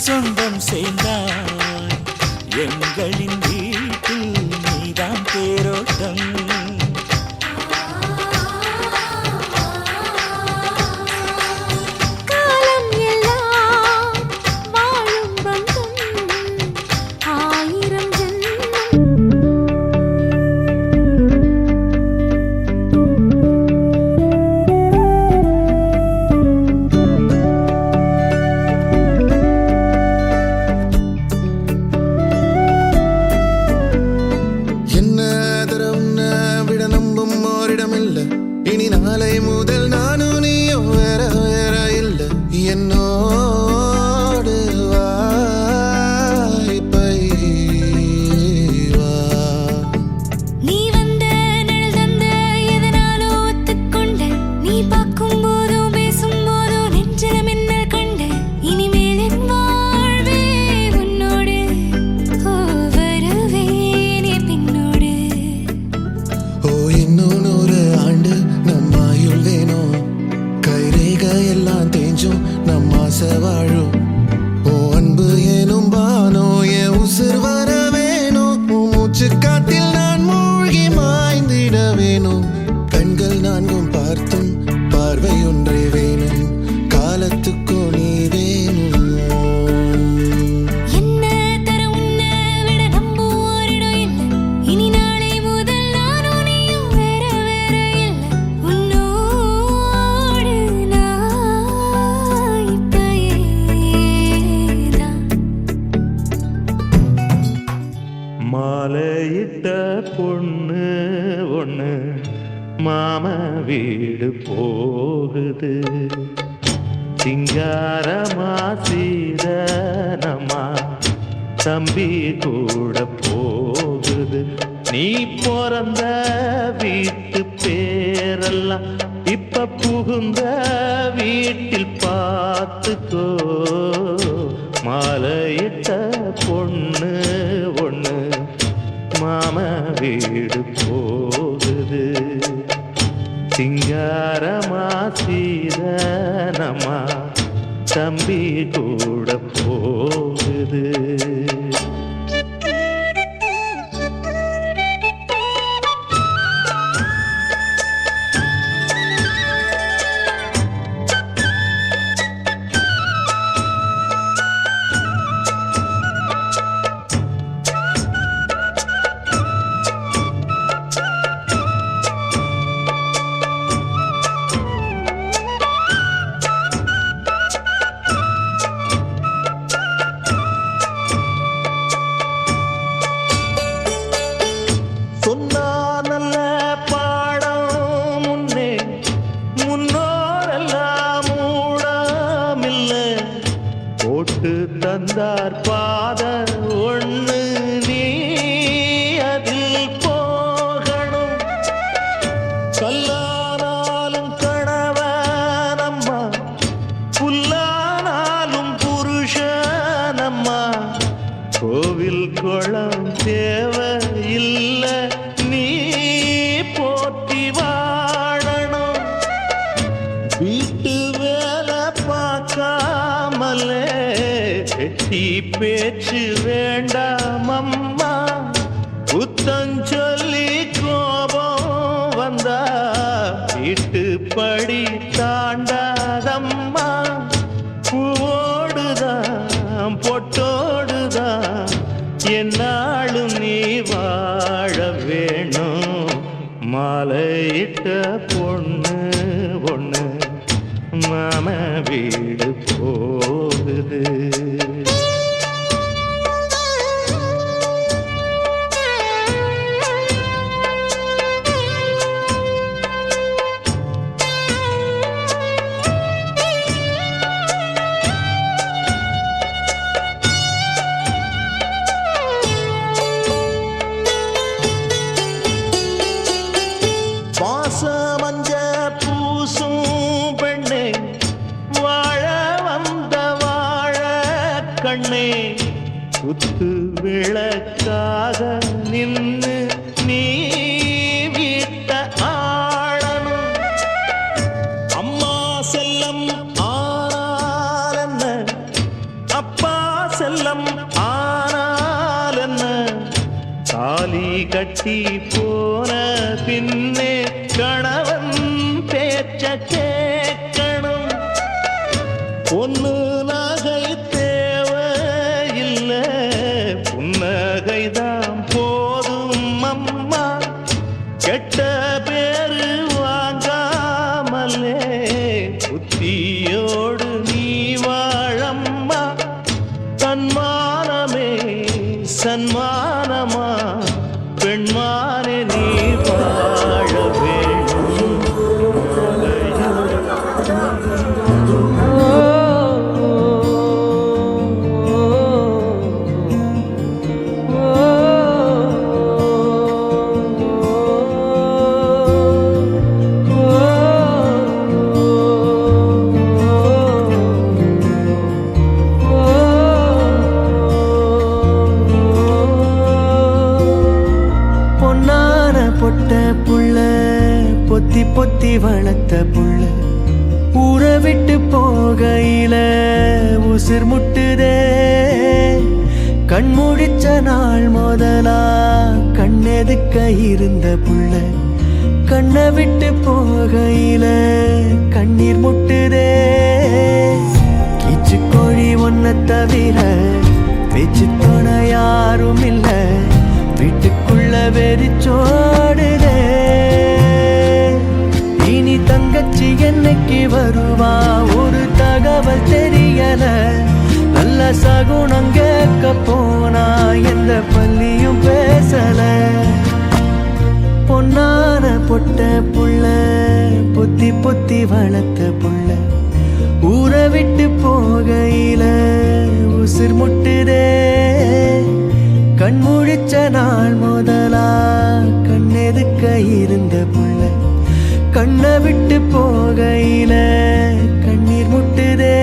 சொந்தம் சேர்ந்தாய் எங்களின் வீட்டில் நீதான் தேரோட்டம் காலம் எல்லாம் வாழும் பந்தம் ஆயிரம் ஜென்மம் என்ன தர உன்னை விட நம்பும் ஓரிடமில்ல இனி நாளை முதல் நானும் நீயும் வேற வேற இல்ல என்னோடு வாய்ப்பை வா நீ வந்த நிழல் தந்த எதனாலோ ஒத்துக்கொண்ட நீ பார்க்கும் போதோ பேசும் போதோ நெஞ்சில மின்னல் கண்ட இனிமேல் என் வாழ்வே உன்னோடு வருவேனே பின்னோடு ஓ இன்னும் 100 ஆண்டு நம்ம ஆயுள் வேணும் கைரேக எல்லாம் தேஞ்சும் நம்ம ஆசை வாழும் ஓ அன்பு ஏனும் பானோ என் உசுர் வர வேணும் உன் மூச்சு காட்டில் நான் மூழ்கி மாய்ந்திட வேணும் கண்கள் நான்கும் பார்த்தும் பார்வை ஒன்றே வேணும் காலத்துக்கோ நீ வேணும் என்ன தர உன்னை விட நம்பும் ஓரிடம் இல்ல இனி நாளை முதல் நானும் நீயும் வேற வேற இல்ல உன்னோடு நான் இப்பயேதான் மாலையிட்ட பொண்ணு ஒண்ணு மாம வீடு போகுது சிங்காரமா சீதனமா தம்பி கூட போகுது நீ பிறந்த வீட்டு பேரெல்லாம் இப்ப புகுந்த வீட்டில் பார்த்துக்கோ மாலையிட்ட பொண்ணு ஒண்ணு மாம வீடு போகுது சிங்காரமா சீதனமா தம்பி கூட போகுது சொன்னா நல்ல பாடம் முன்னே முன்னோரெல்லாம் மூடமில்ல போட்டு தந்தார் பாத ஒண்ணு நீ அதில் போகணும் கல்லானாலும் கணவனம்மா புல்லானாலும் புருஷனம்மா கோவில் குளம் தேவையில்ல நீ போற்றி வாழணும் வீட்டு வேலை பார்க்காமலே வெட்டி பேச்சு வேண்டாம் அம்மா புத்தஞ்சொல்லி கோபம் வந்தா வீட்டு படி தாண்டாதம்மா பூவோடுதான் பொட்டோடுதான் என்னாலும் நீ வாழ வேணும் மாலையிட்ட பொண்ணு ஒண்ணு மாம வீடு போகுது வாசமஞ்ச பூசும் பெண்ணே வாழ வந்த வாழ கண்ணே குத்து விளக்காக நின்னு நீ வீட்ட ஆளணும் அம்மா செல்லம் ஆனா கட்டி போன பின்னே கணவன் பேச்ச கேட்கணும். பொண்ணு நகை தேவையில்லை, புன்னகைதான் போதும் அம்மா. கெட்ட பேரு வாங்காமலே புத்தியோடு நீ வாழம்மா. தன்மானமே சன்மானமா, பெண்மானே நீ வாழ வேண்டும். பொத்தி பொத்தி வளர்த்த புள்ள ஊரை விட்டு போகையில உசிர் முட்டுதே. கண்முடிச்ச நாள் முதலா கண்ணெதுக்க இருந்த புள்ள கண்ணை விட்டு போகையில கண்ணீர் முட்டுதே. கீச்சு கோழி ஒன்ன தவிர பேச்சு துணை யாரும் இல்ல, வீட்டுக்குள்ள வெறிச்சோடுதே. இனி தங்கச்சி என்னைக்கு வருவா ஒரு தகவல் தெரியல. நல்ல சகுனம் கேட்க போனா எந்த பள்ளியும் பேசல. பொன்னான பொட்ட புள்ள பொத்தி பொத்தி வளர்த்த புள்ள ஊரை விட்டு போகையில உசிர் முட்டுதே. கண்முழிச்ச நாள் முதலா கண்ணெதுக்க இருந்த புள்ள கண்ணை விட்டு போகையில கண்ணீர் முட்டுதே.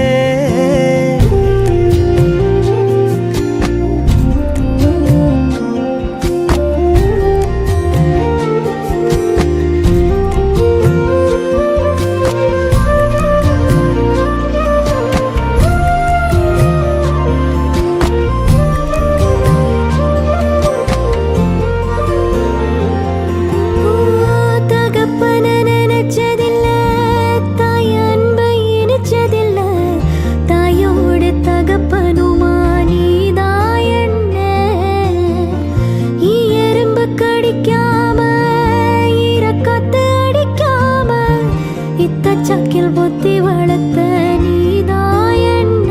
சக்கில் பொத்தி வளர்த்த நீதாயண்ண.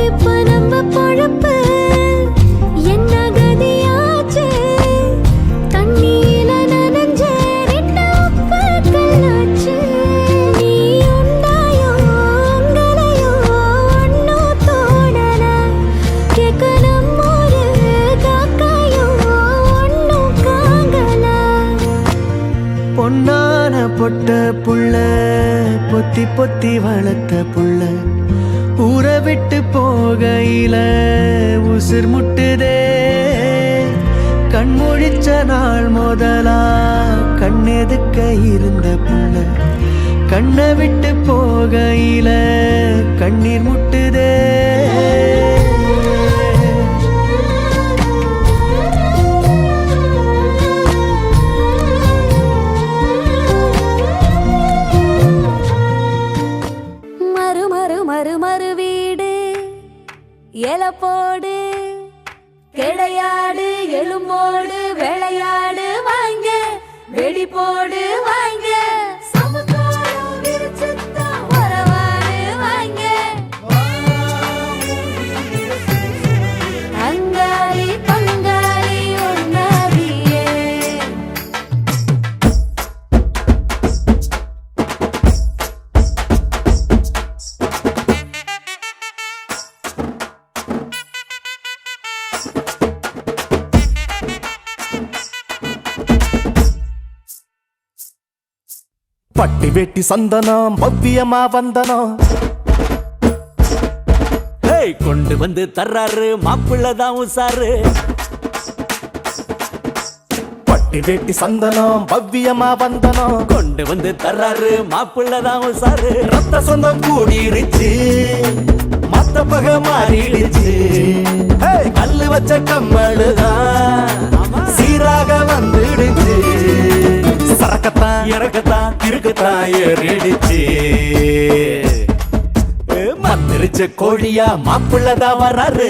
இப்ப நம்ம பொழப்பு என்ன கதியாச்சு, தண்ணீல நனைஞ்ச ரெண்டு உப்பு கல்லாச்சு. நீ உண்டாயோ உங்களையோ ஒன்னும் தோணல, கேட்க நம்மொரு காக்காயோ ஒன்னும் காங்கல. பொன்னான பொட்ட புள்ள பொத்தி பொத்தி வளர்த்த புள்ள ஊரை விட்டு போகையில உசிர் முட்டுதே. கண்முழிச்ச நாள் முதலா கண்ணெதுக்க இருந்த புள்ள கண்ணை விட்டு போகையில கண்ணீர் முட்டுதே. போடு கிடையாடு எலும்போடு விளையாடு வாங்க வெடி போடு வாங்க சமக்காரம் விரிச்சுத்தா வரவாடு வாங்க அங்காரி பங்காரி ஒன்னாரியே. பட்டி வெட்டி சந்தனம் பவ்யமா வந்தனம் கொண்டு வந்து தர்றாரு மாப்பிள்ளதான் உசாரு. பட்டி வெட்டி சந்தனம் பவ்யமா வந்தனம் கொண்டு வந்து தர்றாரு மாப்பிள்ளதான் உசாரு. ரத்த சொந்தம் கூடிருச்சு மத்த பக மாறிடுச்சு, கல்லு வச்ச கம்மழுதான் சீராக வந்துடுச்சு சரக்கத்தான் இறக்கத்தான் திருக்கத்தான் ஏறிடுச்சு மந்திரிச்ச கோழியா மாப்பிள்ளதான் வராரு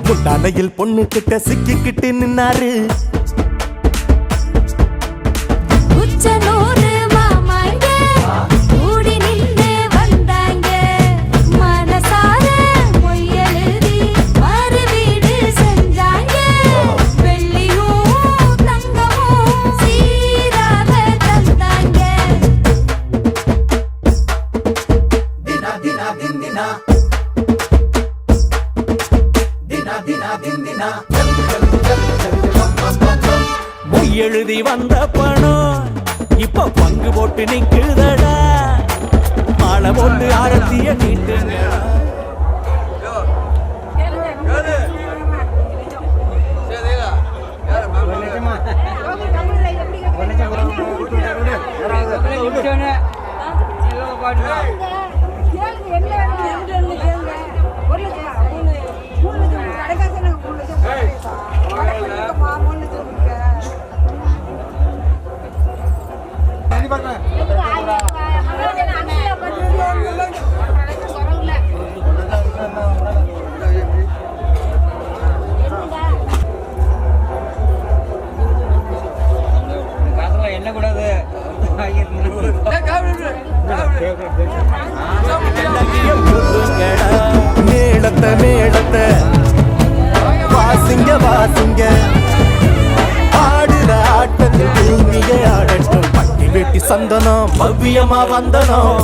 முட்டானையில் பொண்ணு கிட்ட சிக்கிக்கிட்டு நின்னாரு உச்சனூரு மாமாங்க கூடி நின்று வந்தாங்க மனசார பொய்யெழுதி மறு வீடு செஞ்சாங்க வெள்ளியும் தங்கமும் சீராக தந்தாங்க தினா தினா தின் தினா தினா தினா தின் தினா பொய் எழுதி வந்த பணம் இப்ப பங்கு போட்டு நிக்குதடா மாலை போட்டு ஆரத்திய நீட்டுங்க மேளத்தை மேளத்தை வாசிங்க வாசிங்க ஆடுற ஆட்டத்தில் பூமியை ஆடட்டும் பட்டி வெட்டி சந்தனம் பவ்யமா வந்தனம்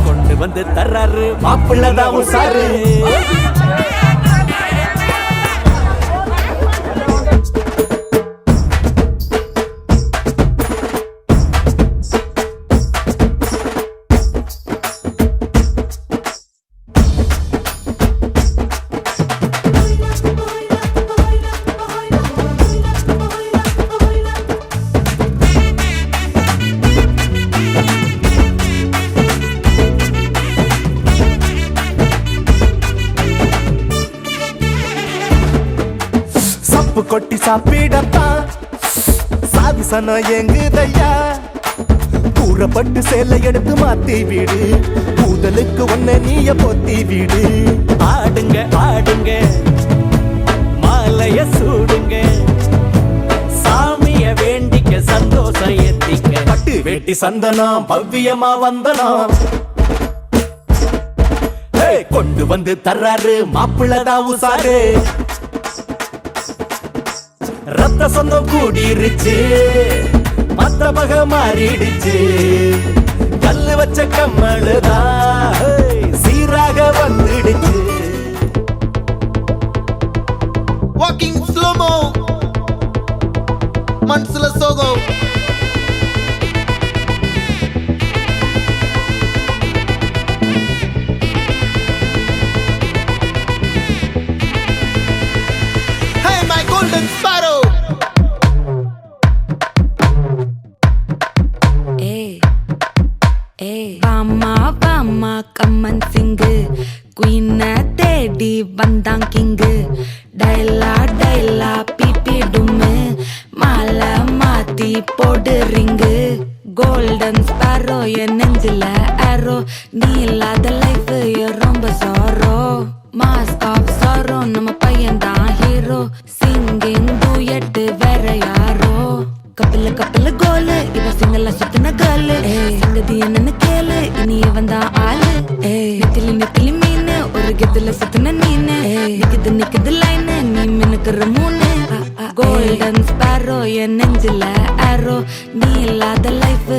கொண்டு வந்து தர்றாரு மாப்பிள்ளதான் உசாரு சப்பு கொட்டி சாப்பிடத்தான் சாதிசன எங்குதையா கூறப்பட்டு சேலை எடுத்து மாத்தி வீடு கூதலுக்கு ஒன்ன நீய பொத்தி வீடு ஆடுங்க ஆடுங்க மாலைய சூடுங்க சாமிய வேண்டிக்க சந்தோஷம் ஏத்திக்க பட்டு வேட்டி சந்தனம் பவ்யமா வந்தனம் கொண்டு வந்து தர்றாரு மாப்பிள்ளதான் உசாரு ரத்த சொந்தம் கூடிருச்சு மத்த பக மாறிடுச்சு கல்லு வச்ச கம்மழுதான் சீராக வந்துடுச்சு வாக்கிங் ஸ்லோமோ மனசுல சோகம் Hey my golden sparrow வாமா வாமா கம்மன் சிங்கு குயின தேடி வந்தான் கிங்கு டைலா டைலா பிபி டும்மு மாலை மாத்தி போடு ரிங்கு கோல்டன் ஸ்பாரோ என் நெஞ்சில ஆரோ நீ இல்லாத லைஃப் ரொம்ப சாரோ மாஸ்க் ஆஃப் சாரோ நம்ம பையன் தான் ஹீரோ சிங்கிங் டூயட் வேற யாரோ கப்பில கப்பில கோலு இவ சிங்கல்ல சுத்தின கேளு சங்கதி என்னன்னு கேளு இனி இவன் தான் ஆளு நிக்கலி நிக்கலி மீனு ஒரு கெத்துல சுத்தின நீனு நிக்குது லைனு நீ மினுக்குற மூணு கோல்டன் ஸ்பாரோ என் நெஞ்சில ஆரோ நீ இல்லாத லைஃப்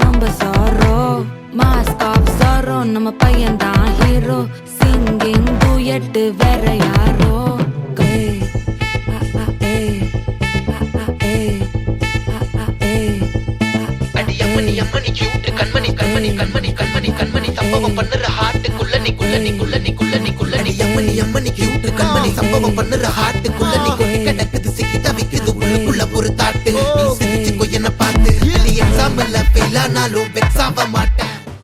ரொம்ப சாரோ மாஸ்க் ஆஃப் சாரோ நம்ம பையன் தான் ஹீரோ சிங்கிங் டூயட் வேற யாரோ கண்மணி கண்மணி கண்மணி கண்மணி கண்மணி சம்பவம் பண்ணுற ஹார்ட்டுக்குள்ள நீ குள்ள நீ குள்ள நீ குள்ள நீ குள்ள நீ அம்மனி அம்மனி கியூட் கண்மணி சம்பவம் பண்ணுற ஹார்ட்டுக்குள்ள நீ கொட்டி கிடக்குது சிக்கி தவிக்குது உள்ளுக்குள்ள ஒரு தாட்டு நீ சிரிச்சுக்கோ என்ன பார்த்து நீ எக்ஸாம்பிள் ஃபெயில் ஆனாலும் வெக்ஸ் ஆக மாட்டேன்